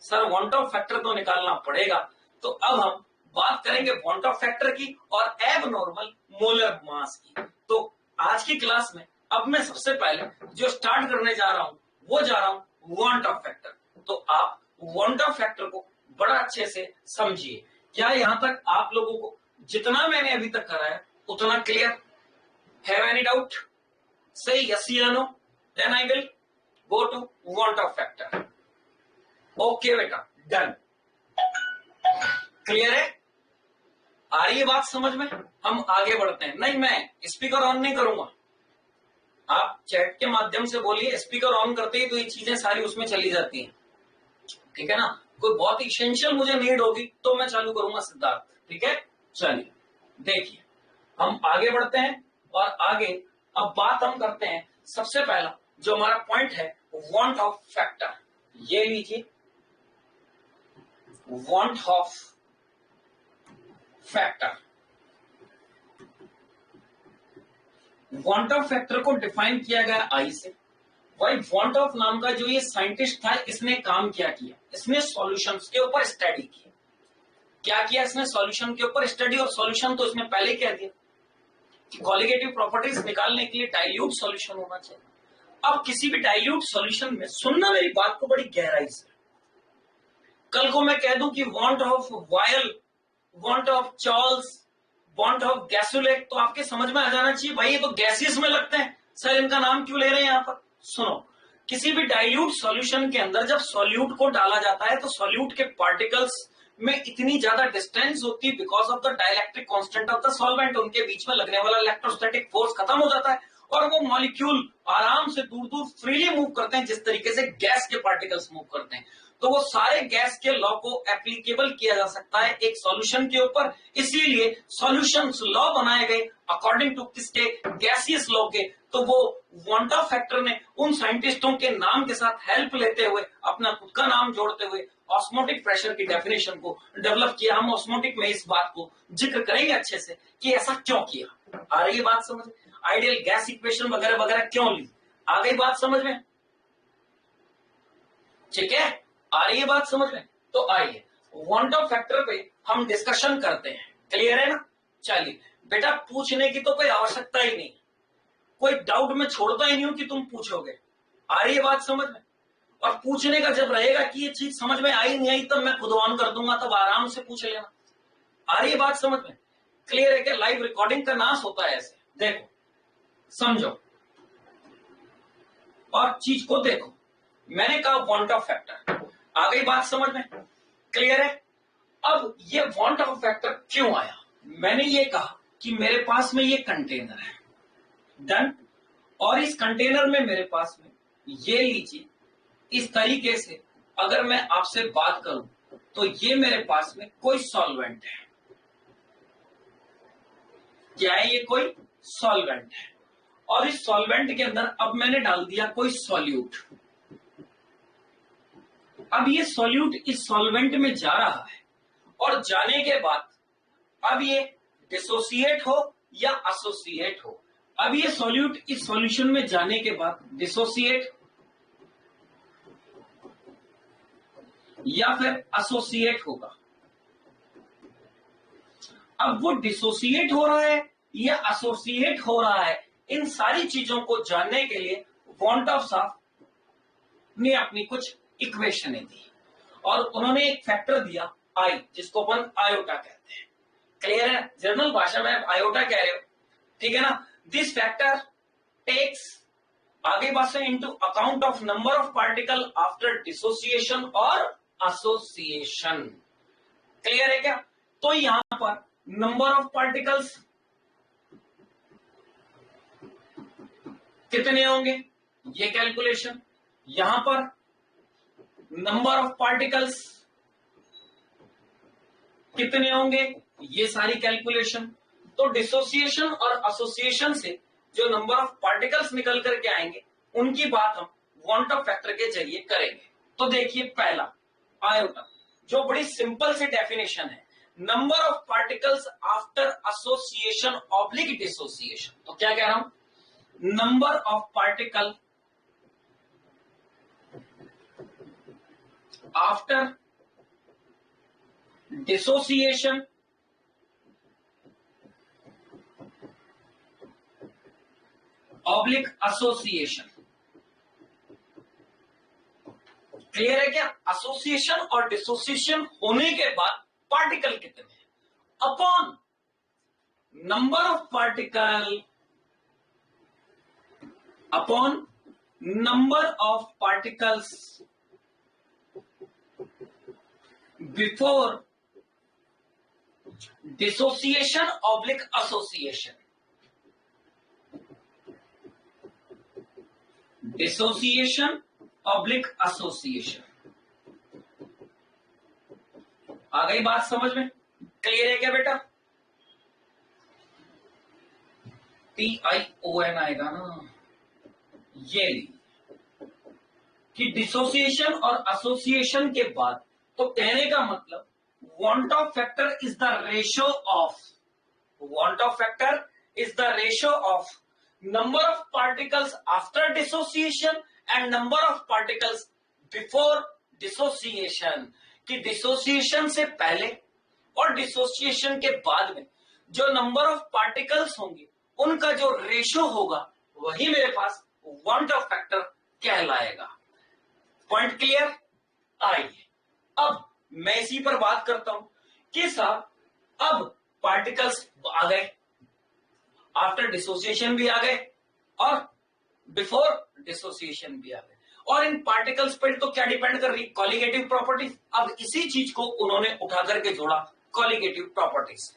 सर वांट ऑफ फैक्टर तो निकालना पड़ेगा। तो अब हम बात करेंगे वांट ऑफ फैक्टर की और एबनॉर्मल मोलर मास की। तो आज की क्लास में अब मैं सबसे पहले जो स्टार्ट करने जा रहा हूं वो जा रहा हूं वांट ऑफ फैक्टर। तो आप वांट ऑफ फैक्टर को बड़ा अच्छे से समझिए। क्या यहां तक आप लोगों को जितना मैंने अभी तक कराया उतना clear? Have any doubt? Say yes या no? Then I will go to van't Hoff factor. Okay बेटा, डन। क्लियर है? आ रही है बात समझ में? हम आगे बढ़ते हैं। नहीं, मैं स्पीकर ऑन नहीं करूंगा, आप चैट के माध्यम से बोलिए। स्पीकर ऑन करते ही तो ये चीजें सारी उसमें चली जाती हैं, ठीक है ना? कोई बहुत इसेंशियल मुझे नीड होगी तो मैं चालू करूंगा सिद्धार्थ, ठीक है? चलिए देखिए, हम आगे बढ़ते हैं और आगे अब बात हम करते हैं। सबसे पहला जो हमारा पॉइंट है वांट ऑफ फैक्टर, ये लीजिए, want Hoff factor. Want Hoff factor को डिफाइन किया गया आई से। भाई वांट ऑफ नाम का जो ये साइंटिस्ट था, इसने काम क्या किया? इसने सॉल्यूशंस के ऊपर स्टडी की। क्या किया इसने? सॉल्यूशन के ऊपर स्टडी। और सॉल्यूशन तो इसने पहले कह दिया कि कॉलिगेटिव प्रॉपर्टीज निकालने के लिए डाइल्यूट सॉल्यूशन होना चाहिए। अब किसी भी डाइल्यूट सॉल्यूशन में, सुनना मेरी बात को बड़ी गहराई से, कल को मैं कह दूं कि van't Hoff Boyle, van't Hoff Charles, van't Hoff गैसोलेट, तो आपके समझ में आ जाना चाहिए भाई ये तो गैसेस में लगते हैं, सर इनका नाम क्यों ले रहे हैं यहां पर? सुनो, किसी भी डाइल्यूट सॉल्यूशन के अंदर जब सॉल्यूट को डाला जाता है तो सॉल्यूट के पार्टिकल्स में इतनी ज्यादा डिस्टेंस होती है because of the dielectric constant of the solvent, उनके बीच में लगने वाला इलेक्ट्रोस्टैटिक फोर्स खत्म हो जाता है और वो मॉलिक्यूल आराम से दूर दूर फ्रीली मूव करते हैं, जिस तरीके से गैस के पार्टिकल्स मूव करते हैं। तो वो सारे गैस के लॉ को एप्लीकेबल किया जा सकता है एक सॉल्यूशन के ऊपर, इसीलिए सॉल्यूशंस लॉ बनाए गए अकॉर्डिंग टू किसके? गैसियस लॉ के। तो वो वांट ऑफ फैक्टर ने उन साइंटिस्टों के नाम के साथ हेल्प लेते हुए, अपना खुद का नाम जोड़ते हुए ऑस्मोटिक प्रेशर की डेफिनेशन को डेवलप किया। हम ऑस्मोटिक में इस बात को जिक्र करेंगे अच्छे से कि ऐसा क्यों किया। आ रही है बात समझ में? आइडियल गैस इक्वेशन वगैरह वगैरह क्यों ली? आ गई बात समझ में? ठीक है, आ रही है बात समझ में? तो आइए वांट ऑफ फैक्टर पे हम डिस्कशन करते हैं। क्लियर है ना? चलिए बेटा, पूछने की तो कोई आवश्यकता ही नहीं, कोई डाउट में छोड़ता ही नहीं हूं कि तुम पूछोगे। आ रही है बात समझ में? और पूछने का जब रहेगा कि ये चीज समझ में आई नहीं आई तब मैं खुद ऑन कर दूंगा, तब आराम से पूछ लेना। आ रही है बात समझ में? क्लियर है कि लाइव रिकॉर्डिंग का नाश होता है ऐसे। देखो, समझो और चीज को देखो। मैंने कहा वांट ऑफ फैक्टर, आ गई बात समझ में? क्लियर है? अब ये वांट ऑफ फैक्टर क्यों आया? मैंने ये कहा कि मेरे पास में ये कंटेनर है, डन, और इस कंटेनर में मेरे पास में ये लीजिए, इस तरीके से अगर मैं आपसे बात करूं तो ये मेरे पास में कोई सॉल्वेंट है। क्या है? ये कोई सॉल्वेंट है और इस सॉल्वेंट के अंदर अब मैंने डाल दिया कोई सॉल्यूट। अब ये सॉल्यूट इस सॉल्वेंट में जा रहा है और जाने के बाद अब ये डिसोसिएट हो या एसोसिएट हो, अब ये सॉल्यूट इस सॉल्यूशन में जाने के बाद डिसोसिएट या फिर एसोसिएट होगा। अब वो डिसोसिएट हो रहा है या एसोसिएट हो रहा है, इन सारी चीजों को जानने के लिए वॉन टॉप साहब ने अपनी कुछ इक्वेशनें दी और उन्होंने एक फैक्टर दिया आई, जिसको अपन आयोटा कहते हैं। क्लियर है? जर्नल भाषा में आयोटा कह रहे हो, ठीक है ना। दिस फैक्टर टेक्स, आगे बात से, into account of number of particle after dissociation और एसोसिएशन। क्लियर है क्या? तो यहां पर नंबर ऑफ पार्टिकल्स कितने होंगे, ये कैलकुलेशन, यहां पर नंबर ऑफ पार्टिकल्स कितने होंगे, ये सारी कैलकुलेशन। तो डिसोसिएशन और एसोसिएशन से जो नंबर ऑफ पार्टिकल्स निकल करके आएंगे, उनकी बात हम वॉन ऑफ फैक्टर के जरिए करेंगे। तो देखिए, पहला आयोटा, जो बड़ी सिंपल सी डेफिनेशन है, number of particles after association oblique dissociation. तो क्या कह रहा हूं, number of particle after dissociation oblique association. Clear है क्या? एसोसिएशन और डिसोसिएशन होने के बाद पार्टिकल कितने हैं upon number of particle upon number of particles before dissociation oblique association. Dissociation oblique association. आ गई बात समझ में? क्लियर है क्या बेटा? TION आएगा ना, ये कि डिसोसिएशन और एसोसिएशन के बाद, तो कहने का मतलब want of factor is the ratio of, want of factor is the ratio of number of particles after dissociation and number of particles before dissociation। कि डिसोसिएशन से पहले और डिसोसिएशन के बाद में जो नंबर ऑफ पार्टिकल्स होंगे, उनका जो रेशो होगा, वही मेरे पास want of फैक्टर कहलाएगा। Point clear? आइए अब मैं इसी पर बात करता हूं कि साहब, अब पार्टिकल्स आ गए, आफ्टर डिसोसिएशन भी आ गए और बिफोर डिसोसिएशन भी आ गए, और इन पार्टिकल्स पर तो क्या डिपेंड कर रही, कॉलिगेटिव प्रॉपर्टीज। अब इसी चीज को उन्होंने उठा करके जोड़ा कॉलिगेटिव प्रॉपर्टीज,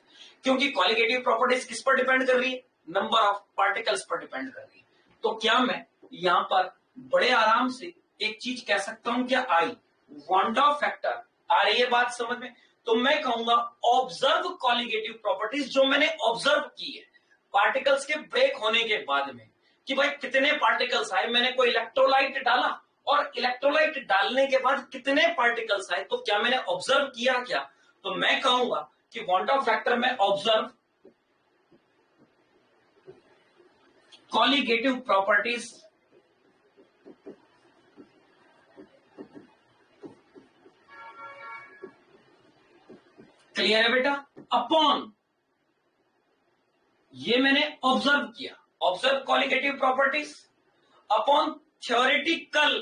क्योंकि कॉलिगेटिव प्रॉपर्टीज किस पर डिपेंड कर रही है, नंबर ऑफ पार्टिकल्स पर डिपेंड कर रही है। तो क्या मैं यहां पर बड़े आराम से एक चीज कह सकता हूं, क्या आई वॉन ऑफ फैक्टर, आ रही है बात समझ में? तो मैं कहूंगा ऑब्जर्व कॉलिगेटिव प्रॉपर्टीज, जो मैंने ऑब्जर्व की है पार्टिकल्स के ब्रेक होने के बाद में, कि भाई कितने पार्टिकल्स आए, मैंने कोई इलेक्ट्रोलाइट डाला और इलेक्ट्रोलाइट डालने के बाद कितने पार्टिकल्स आए, तो क्या मैंने ऑब्जर्व किया क्या? तो मैं कहूंगा कि वॉन ऑफ फैक्टर में ऑब्जर्व कॉलिगेटिव प्रॉपर्टीज क्लियर है बेटा? अपॉन, ये मैंने ऑब्जर्व किया, observe colligative properties upon theoretical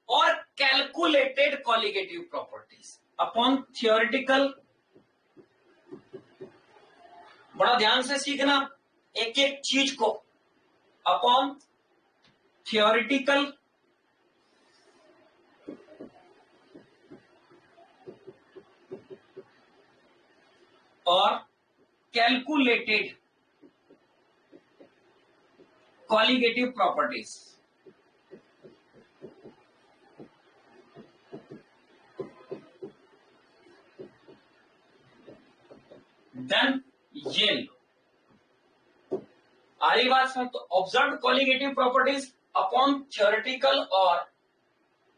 और calculated colligative properties, upon theoretical. बड़ा ध्यान से सीखना एक एक चीज को, अपॉन थ्योरेटिकल और कैलकुलेटेड कॉलिगेटिव प्रॉपर्टीज। देन ये लो, आ रही बात समझ? तो observe colligative properties upon theoretical और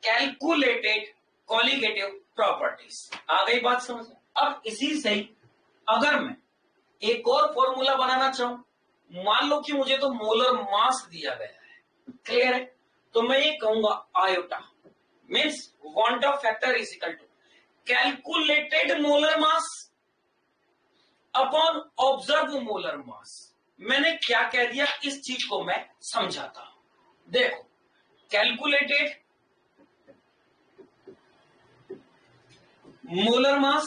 कैलकुलेटेड कॉलिगेटिव प्रॉपर्टीज। आ गई बात समझ? अब इसी से ही अगर मैं एक और फॉर्मूला बनाना चाहूं, मान लो कि मुझे तो मोलर मास दिया गया है, क्लियर है? तो मैं ये कहूंगा iota means van't Hoff factor is equal to calculated molar mass upon observe molar mass. मैंने क्या कह दिया, इस चीज को मैं समझाता हूं। देखो, calculated molar mass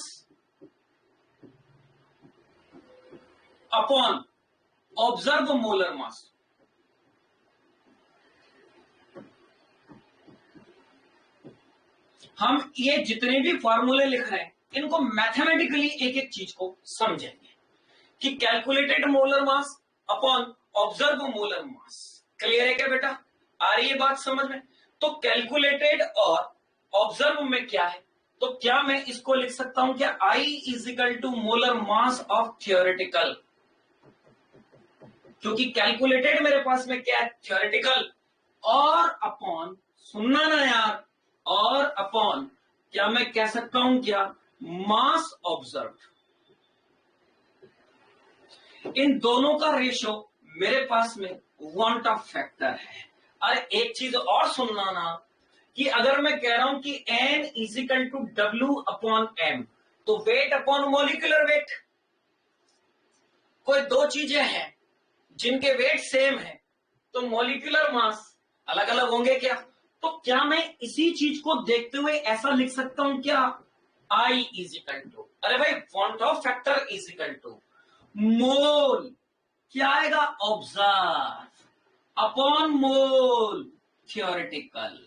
upon observe molar मास। हम ये जितने भी फॉर्मूले लिख रहे हैं इनको मैथमेटिकली एक एक चीज को समझेंगे कि calculated molar mass upon observe molar मास। क्लियर है क्या बेटा? आ रही है बात समझ में? तो कैलकुलेटेड और ऑब्जर्व में क्या है, तो क्या मैं इसको लिख सकता हूं क्या, I is equal to molar mass of theoretical, क्योंकि कैलकुलेटेड मेरे पास में क्या है, थियोरेटिकल, और अपॉन, सुनना ना यार, और अपॉन क्या मैं कह सकता हूं क्या, मास ऑब्जर्व। इन दोनों का रेशो मेरे पास में 1 ऑफ फैक्टर है। अरे एक चीज और सुनना ना, कि अगर मैं कह रहा हूं कि N is equal to W upon M, तो वेट अपॉन मोलिकुलर वेट, कोई दो चीजें हैं जिनके वेट सेम है तो मॉलिक्यूलर मास अलग अलग होंगे क्या? तो क्या मैं इसी चीज को देखते हुए ऐसा लिख सकता हूं क्या, I इज इक्वल टू, अरे भाई point of factor is equal to mole, क्या आएगा, ऑब्जर्व अपॉन मोल थियोरेटिकल।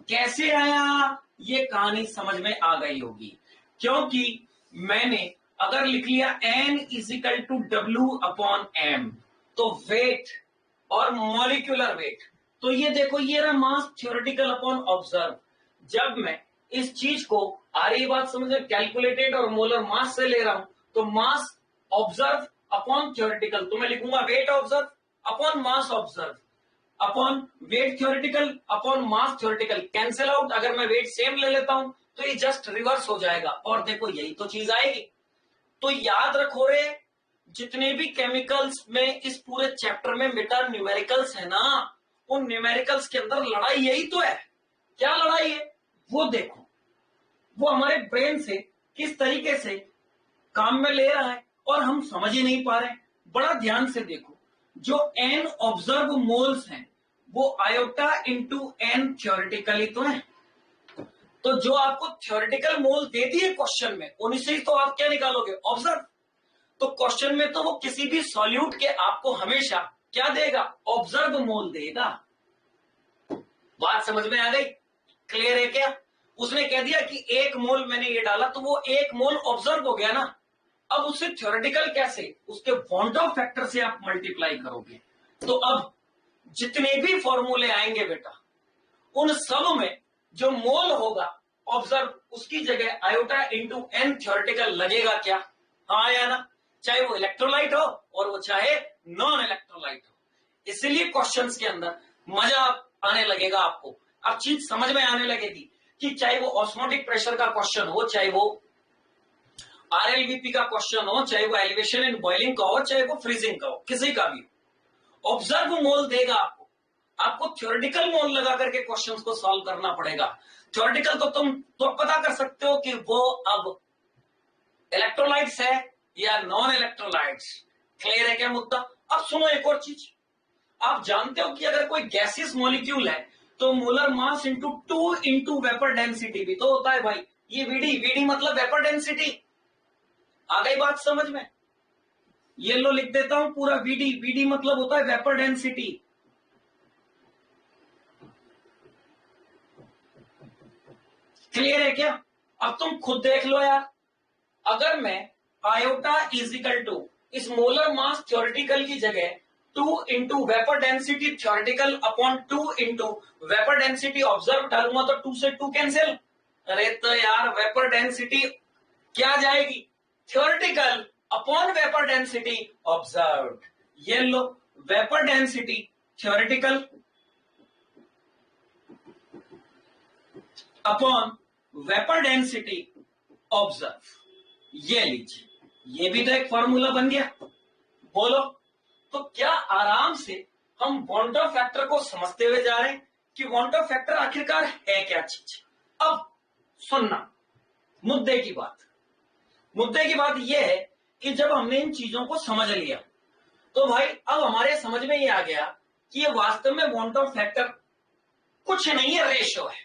कैसे आया, ये कहानी समझ में आ गई होगी, क्योंकि मैंने अगर लिख लिया N is equal to W upon M, तो वेट और मॉलिक्यूलर वेट, तो ये देखो ये रहा मास थियोरेटिकल अपॉन ऑब्जर्व। जब मैं इस चीज को, आ रही बात समझ में, कैलकुलेटेड और मोलर मास से ले रहा हूं, तो मास ऑब्जर्व अपॉन थियोरेटिकल, तो मैं लिखूंगा weight observe upon mass observe upon weight theoretical upon mass theoretical. Cancel out, अगर मैं वेट सेम ले लेता हूं तो ये जस्ट रिवर्स हो जाएगा, और देखो यही तो चीज आएगी। तो याद रखो रे, जितने भी केमिकल्स में इस पूरे चैप्टर में बेटा न्यूमेरिकल्स है ना, उन न्यूमेरिकल्स के अंदर लड़ाई यही तो है। क्या लड़ाई है वो देखो, वो हमारे ब्रेन से किस तरीके से काम में ले रहा है और हम समझ ही नहीं पा रहे हैं। बड़ा ध्यान से देखो, जो N ऑब्जर्व मोल्स हैं वो आयोटा इंटू N थियोरेटिकली तो है, तो जो आपको थियोरेटिकल मोल दे दिए क्वेश्चन में, उन्हीं से ही तो आप क्या निकालोगे, ऑब्जर्व। तो क्वेश्चन में तो वो किसी भी सॉल्यूट के आपको हमेशा क्या देगा, ऑब्जर्व मोल देगा। बात समझ में आ गई? क्लियर है क्या? उसने कह दिया कि 1 मोल मैंने ये डाला तो वो 1 मोल ऑब्जर्व हो गया ना। अब उससे थियोरेटिकल कैसे, उसके पॉइंट ऑफ फैक्टर से आप मल्टीप्लाई करोगे। तो अब जितने भी फॉर्मूले आएंगे बेटा, उन सब में जो मोल होगा ऑब्जर्व, उसकी जगह आयोटा इंटू N थियोरेटिकल लगेगा क्या, हाँ या ना? चाहे वो इलेक्ट्रोलाइट हो और वो चाहे नॉन इलेक्ट्रोलाइट हो। इसलिए क्वेश्चंस के अंदर मजा आने लगेगा आपको, अब चीज समझ में आने लगेगी कि चाहे वो ऑस्मोटिक प्रेशर का क्वेश्चन हो, चाहे वो RLBP का क्वेश्चन हो, चाहे वो एलिवेशन एंड बॉइलिंग का हो, चाहे वो फ्रीजिंग का हो, किसी का भी ऑब्जर्व मोल देगा आपको। आपको थ्योरेटिकल मोल लगा करके क्वेश्चंस को सॉल्व करना पड़ेगा। थ्योरेटिकल तो तुम तो पता कर सकते हो कि वो अब इलेक्ट्रोलाइट्स है या नॉन इलेक्ट्रोलाइट्स। क्लियर है क्या मुद्दा? अब सुनो एक और चीज, आप जानते हो कि अगर कोई गैसियस मॉलिक्यूल है तो molar mass into 2 into vapour density भी तो होता है भाई। ये वीडी मतलब वेपर डेंसिटी। आ गई बात समझ में? ये लो लिख देता हूं पूरा, वीडी मतलब होता है वेपर डेंसिटी। क्लियर है क्या? अब तुम खुद देख लो यार, अगर मैं आयोटा इजिकल टू इस मोलर मास थ्योरेटिकल की जगह 2 into vapour density theoretical upon 2 into vapour density observe डालूंगा तो 2 से 2 कैंसिल। अरे तो यार वेपर डेंसिटी क्या जाएगी, theoretical upon vapour density observe. ये लो vapour density theoretical upon vapour density observe. ये लीजिए, ये भी तो एक फॉर्मूला बन गया। बोलो, तो क्या आराम से हम बॉन्ड ऑफ फैक्टर को समझते हुए जा रहे हैं कि बॉन्ड ऑफ फैक्टर आखिरकार है क्या चीज। अब सुनना मुद्दे की बात। मुद्दे की बात यह है कि जब हमने इन चीजों को समझ लिया तो भाई अब हमारे समझ में ये आ गया कि ये वास्तव में बॉन्ड ऑफ फैक्टर कुछ नहीं है, रेशियो है।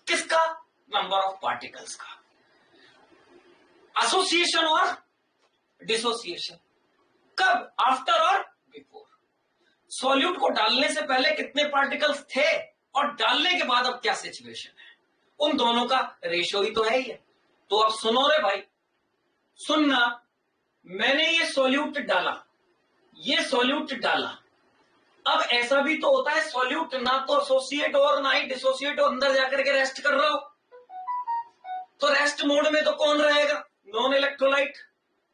किसका? नंबर ऑफ पार्टिकल्स का। एसोसिएशन और डिसोसिएशन कब? आफ्टर और बिफोर। सॉल्यूट को डालने से पहले कितने पार्टिकल्स थे और डालने के बाद अब क्या सिचुएशन है, उन दोनों का रेशियो ही तो है ही है। तो अब सुनो रे भाई, सुनना, मैंने ये सॉल्यूट डाला, ये सॉल्यूट डाला। अब ऐसा भी तो होता है सॉल्यूट ना तो एसोसिएट और ना ही डिसोसिएट हो, अंदर जाकर के रेस्ट कर रहा हो। तो रेस्ट मोड में तो कौन रहेगा? नॉन इलेक्ट्रोलाइट,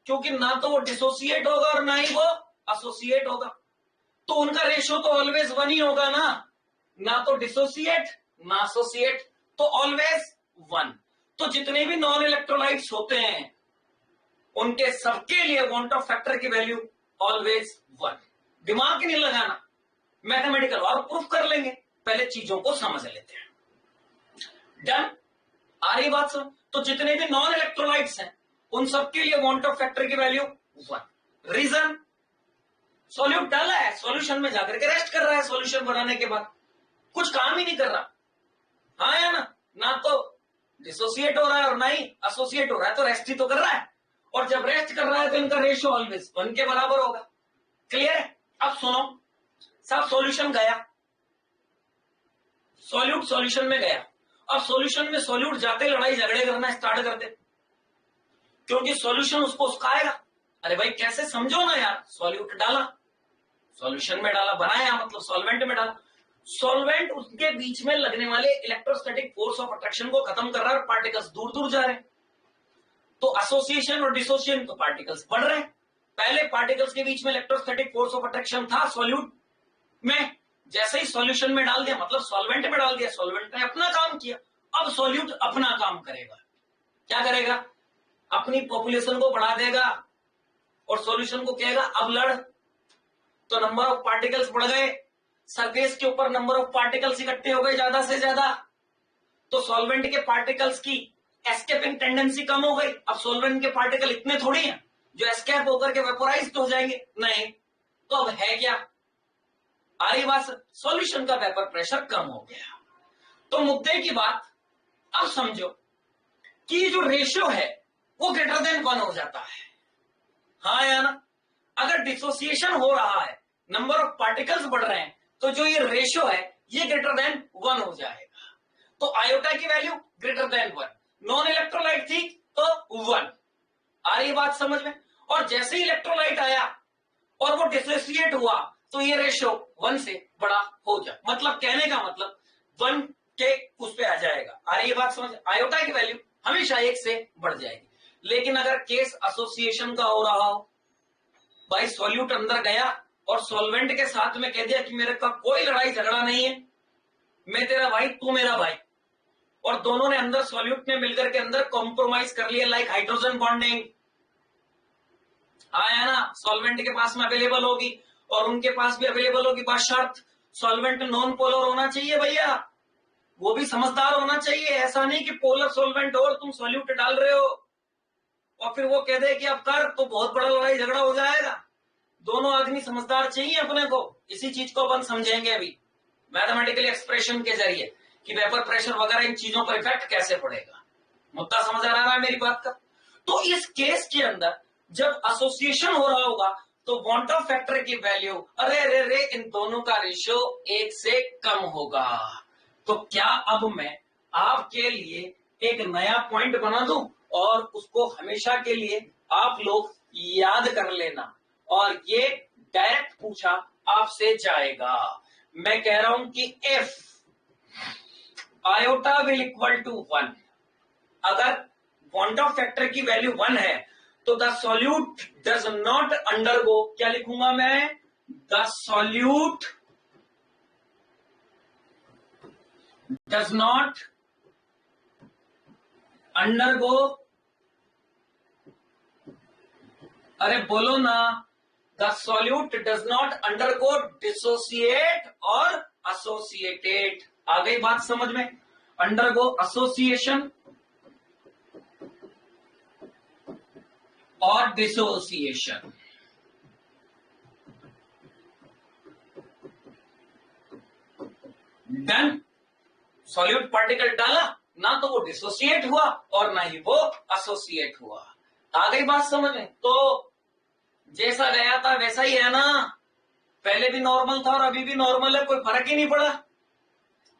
क्योंकि ना तो वो डिसोसिएट होगा और ना ही वो एसोसिएट होगा। तो उनका रेशियो तो ऑलवेज वन ही होगा ना तो डिसोसिएट ना एसोसिएट, तो ऑलवेज वन। तो जितने भी नॉन इलेक्ट्रोलाइट्स होते हैं उनके सबके लिए बॉन्ड ऑफ फैक्टर की वैल्यू ऑलवेज वन। दिमाग नहीं लगाना, मैथमेटिकल और प्रूफ कर लेंगे, पहले चीजों को समझ लेते हैं। डन? आ रही बात सुन? तो जितने भी नॉन इलेक्ट्रोलाइट्स हैं उन सबके लिए बॉन्ड ऑफ फैक्टर की वैल्यू वन। रीजन? सॉल्यूट डाला है, सॉल्यूशन में जाकर के रेस्ट कर रहा है, सॉल्यूशन बनाने के बाद कुछ काम ही नहीं कर रहा। हाँ या ना तो डिसोसिएट हो रहा है और ना ही एसोसिएट हो रहा है, तो रेस्ट ही तो कर रहा है। और जब रेस्ट कर रहा है तो इनका रेशियो ऑलवेज वन के बराबर होगा। क्लियर है? अब सुनो, सब सॉल्यूशन गया, सॉल्यूट सॉल्यूशन में गया। अब सॉल्यूशन में सॉल्यूट जाते लड़ाई झगड़े करना स्टार्ट कर दे, क्योंकि सॉल्यूशन उसको उसकाएगा। अरे भाई कैसे, समझो ना यार, सॉल्यूट डाला, सॉल्यूशन में डाला, बनाया मतलब सॉल्वेंट में डाला। सॉल्वेंट उसके बीच में लगने वाले इलेक्ट्रोस्टैटिक फोर्स ऑफ अट्रैक्शन को खत्म कर रहा है और पार्टिकल्स दूर दूर जा रहे हैं। तो एसोसिएशन और डिसोसिएशन, तो पार्टिकल्स बढ़ रहे हैं। पहले पार्टिकल्स के बीच में इलेक्ट्रोस्टैटिक फोर्स ऑफ अट्रैक्शन था सॉल्यूट में, जैसे ही सॉल्यूशन में डाल दिया मतलब सॉल्वेंट में डाल दिया, सॉल्वेंट ने अपना काम किया। अब सॉल्यूट अपना काम करेगा। क्या करेगा? अपनी पॉपुलेशन को बढ़ा देगा और सॉल्यूशन को कहेगा अब लड़। तो नंबर ऑफ पार्टिकल्स बढ़ गए, सरफेस के ऊपर नंबर ऑफ पार्टिकल्स इकट्ठे हो गए ज्यादा से ज्यादा। तो सॉल्वेंट के पार्टिकल्स की एस्केपिंग टेंडेंसी कम हो गई। अब सॉल्वेंट के पार्टिकल इतने थोड़ी हैं जो एस्केप होकर के वेपोराइज्ड हो जाएंगे, नहीं। तो अब है क्या? आ रही बात? सॉल्यूशन का वेपर प्रेशर कम हो गया। तो मुद्दे की बात अब समझो कि जो रेशियो है वो ग्रेटर देन वन हो जाता है। हाँ या ना? अगर डिसोसिएशन हो रहा है, नंबर ऑफ पार्टिकल्स बढ़ रहे हैं, तो जो ये रेशियो है ये ग्रेटर देन वन हो जाएगा। तो आयोटा की value greater than one, non electrolyte थी तो वन। आ रही बात समझ में? और जैसे ही इलेक्ट्रोलाइट आया और वो डिसोसिएट हुआ तो ये रेशियो वन से बड़ा हो जाए, मतलब कहने का मतलब वन के उस पे आ जाएगा। आ रही बात समझ? आयोटा की वैल्यू हमेशा एक से बढ़ जाएगी। लेकिन अगर केस एसोसिएशन का हो रहा हो, भाई सॉल्यूट अंदर गया और सॉल्वेंट के साथ में कह दिया कि मेरे का कोई लड़ाई झगड़ा नहीं है, मैं तेरा भाई तू मेरा भाई, और दोनों ने अंदर सॉल्यूट ने मिलकर के अंदर कॉम्प्रोमाइज कर लिया, लाइक हाइड्रोजन बॉन्डिंग। आया ना? सॉल्वेंट के पास में अवेलेबल होगी और उनके पास भी अवेलेबल होगी, बात शर्त सॉल्वेंट नॉन पोलर होना चाहिए भैया, वो भी समझदार होना चाहिए। ऐसा नहीं कि पोलर सॉल्वेंट और तुम सॉल्यूट डाल रहे हो और फिर वो कह दे कि अब कर, तो बहुत बड़ा लड़ाई झगड़ा हो जाएगा। दोनों आदमी समझदार चाहिए अपने को। इसी चीज को अपन समझेंगे अभी मैथमेटिकल एक्सप्रेशन के जरिए कि वेपर प्रेशर वगैरह इन चीजों पर इफेक्ट कैसे पड़ेगा। मुद्दा समझ आ रहा है मेरी बात का? तो इस केस के अंदर जब एसोसिएशन हो रहा होगा तो बॉन्ड ऑफ फैक्टर की वैल्यू, अरे रे रे, इन दोनों का रेशियो एक से कम होगा। तो क्या अब मैं आपके लिए एक नया पॉइंट बना दूं और उसको हमेशा के लिए आप लोग याद कर लेना, और ये डायरेक्ट पूछा आपसे जाएगा। मैं कह रहा हूं कि if iota will equal to one, अगर बॉन्ड ऑफ फैक्टर की वैल्यू वन है तो the solute does not undergo, क्या लिखूंगा मैं? The solute does not undergo, अरे बोलो ना, the solute does not undergo dissociate और एसोसिएटेड। आ गई बात समझ में? अंडरगो एसोसिएशन और डिसोसिएशन। डन। सॉल्यूट पार्टिकल डाला ना, तो वो डिसोसिएट हुआ और ना ही वो एसोसिएट हुआ। आ गई बात समझ में? तो जैसा गया था वैसा ही है ना, पहले भी नॉर्मल था और अभी भी नॉर्मल है, कोई फर्क ही नहीं पड़ा।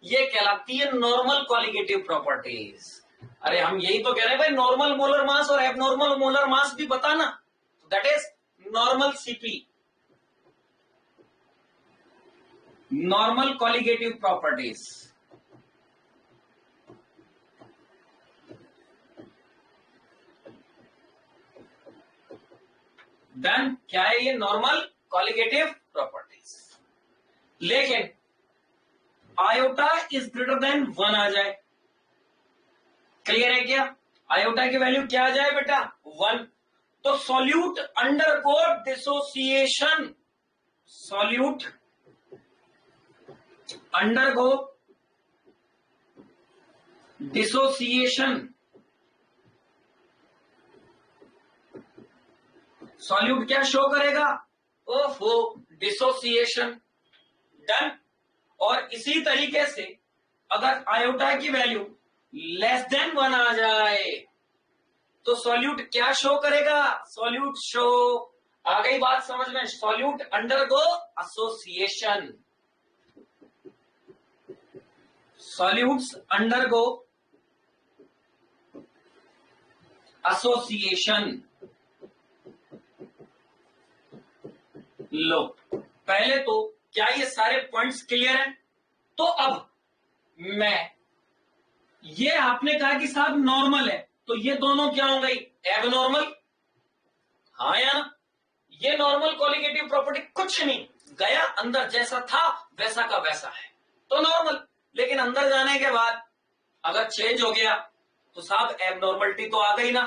ये कहलाती है नॉर्मल कॉलिगेटिव प्रॉपर्टीज। अरे हम यही तो कह रहे हैं भाई, नॉर्मल मोलर मास और एबनॉर्मल मोलर मास भी बताना, that is normal CP, normal colligative properties. Done. क्या है ये? Normal colligative properties. लेकिन आयोटा इज ग्रेटर देन 1 आ जाए, क्लियर है क्या? आयोटा की वैल्यू क्या आ जाए बेटा? 1। तो solute undergo dissociation, solute undergo dissociation, solute क्या शो करेगा? ओफो, डिसोसिएशन। डन। और इसी तरीके से अगर आयोटा की वैल्यू लेस देन 1 आ जाए तो सॉल्यूट क्या शो करेगा? सॉल्यूट शो, आ गई बात समझ में? Solute undergo association, solutes undergo association. लो, पहले तो क्या ये सारे पॉइंट्स क्लियर हैं? तो अब मैं, ये आपने कहा कि साहब नॉर्मल है, तो ये दोनों क्या हो गई? एबनॉर्मल। हाँ या ना? ये नॉर्मल कॉलिगेटिव प्रॉपर्टी कुछ नहीं, गया अंदर जैसा था वैसा का वैसा है, तो नॉर्मल। लेकिन अंदर जाने के बाद अगर चेंज हो गया तो साहब एबनॉर्मलिटी तो आ गई ना।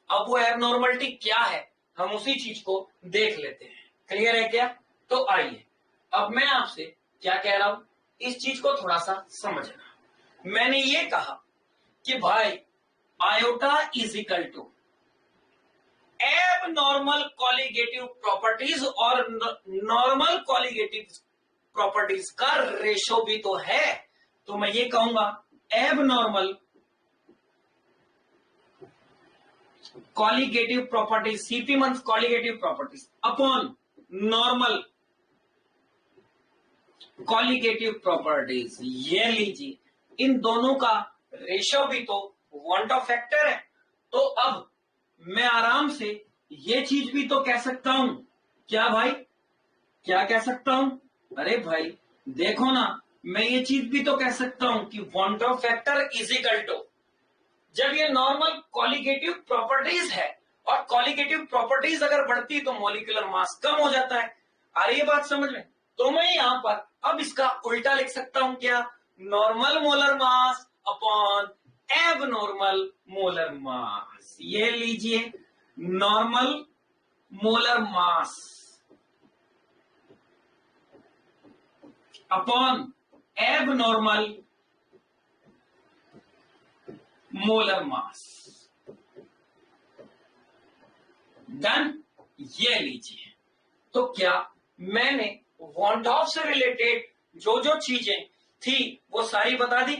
अब वो एबनॉर्मलिटी क्या है, हम उसी चीज को देख लेते हैं। क्लियर है क्या? तो आइए, अब मैं आपसे क्या कह रहा हूं, इस चीज को थोड़ा सा समझना। मैंने ये कहा कि भाई iota is equal to abnormal colligative properties और नॉर्मल कॉलिगेटिव प्रॉपर्टीज का रेशो भी तो है। तो मैं ये कहूंगा abnormal colligative properties, CP means colligative properties upon normal colligative properties. ये लीजिए, इन दोनों का रेशो भी तो 1 फैक्टर है। तो अब मैं आराम से ये चीज भी तो कह सकता हूं, क्या भाई? क्या कह सकता हूं? अरे भाई देखो ना, मैं ये चीज भी तो कह सकता हूं कि 1 फैक्टर इज इक्वल टू, जब ये नॉर्मल कॉलिगेटिव प्रॉपर्टीज है और कॉलिगेटिव प्रॉपर्टीज अगर बढ़ती तो मॉलिक्यूलर मास कम हो जाता है। आ रही है बात समझ में? तो मैं यहां पर अब इसका उल्टा लिख सकता हूं, क्या? Normal molar mass upon abnormal molar mass. ये लीजिए, normal molar mass upon abnormal molar mass. Done. ये लीजिए, तो क्या मैंने वॉन ऑफ से रिलेटेड जो जो चीजें थी वो सारी बता दी?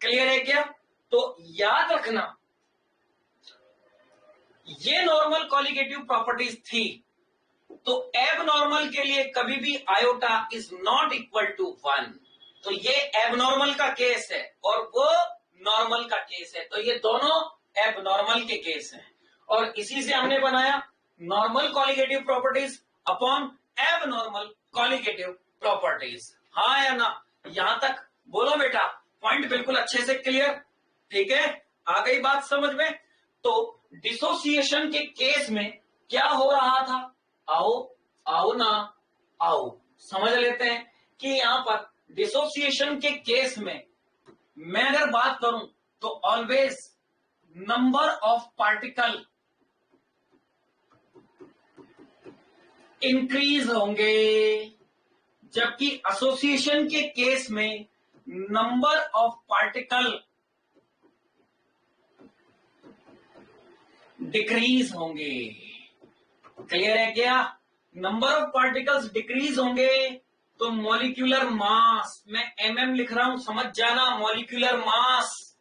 क्लियर है क्या? तो याद रखना, ये नॉर्मल कॉलिगेटिव प्रॉपर्टीज थी, तो एबनॉर्मल के लिए कभी भी iota is not equal to 1। तो ये एबनॉर्मल का केस है और वो नॉर्मल का केस है, तो ये दोनों एबनॉर्मल के केस हैं। और इसी से हमने बनाया normal colligative properties upon abnormal colligative properties. हाँ या ना? यहां तक बोलो बेटा, पॉइंट बिल्कुल अच्छे से क्लियर? ठीक है, आ गई बात समझ में? तो डिसोसिएशन के केस में क्या हो रहा था? आओ आओ ना, आओ समझ लेते हैं कि यहां पर डिसोसिएशन के केस में मैं अगर बात करूं तो always number of particle increase होंगे, जबकि एसोसिएशन के केस में नंबर ऑफ पार्टिकल डिक्रीज होंगे। क्लियर है क्या? नंबर ऑफ पार्टिकल्स डिक्रीज होंगे तो मॉलिक्यूलर मास, मैं mm लिख रहा हूं, समझ जाना, मॉलिक्यूलर मास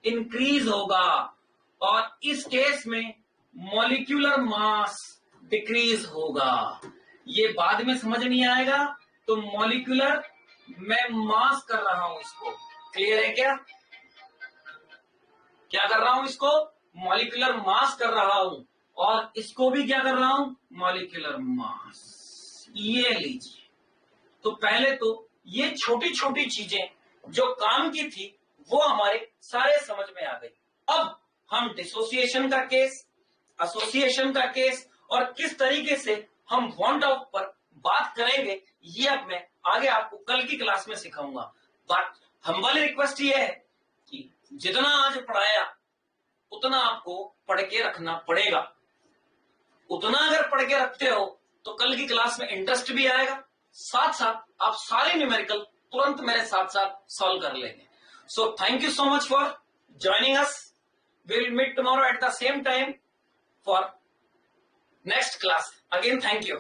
इंक्रीज होगा, और इस केस में मॉलिक्यूलर मास डिक्रीज होगा। ये बाद में समझ नहीं आएगा, तो मॉलिक्यूलर मैं मास कर रहा हूं इसको। क्लियर है क्या? क्या कर रहा हूं इसको? मॉलिक्यूलर मास कर रहा हूं, और इसको भी क्या कर रहा हूं? Molecular mass. ये लीजिए, तो पहले तो ये छोटी छोटी चीजें जो काम की थी वो हमारे सारे समझ में आ गई। अब हम डिसोसिएशन का केस, एसोसिएशन का केस, और किस तरीके से हम वांट ऑफ पर बात करेंगे, ये अब मैं आगे आपको कल की क्लास में सिखाऊंगा। बट हम्बल रिक्वेस्ट ये है कि जितना आज पढ़ाया उतना आपको पढ़ के रखना पड़ेगा। उतना अगर पढ़ के रखते हो तो कल की क्लास में इंटरेस्ट भी आएगा, साथ साथ आप सारे न्यूमेरिकल तुरंत मेरे साथ साथ सॉल्व कर लेंगे। So thank you so much for joining us. We will meet tomorrow at the same time for next class. Again thank you.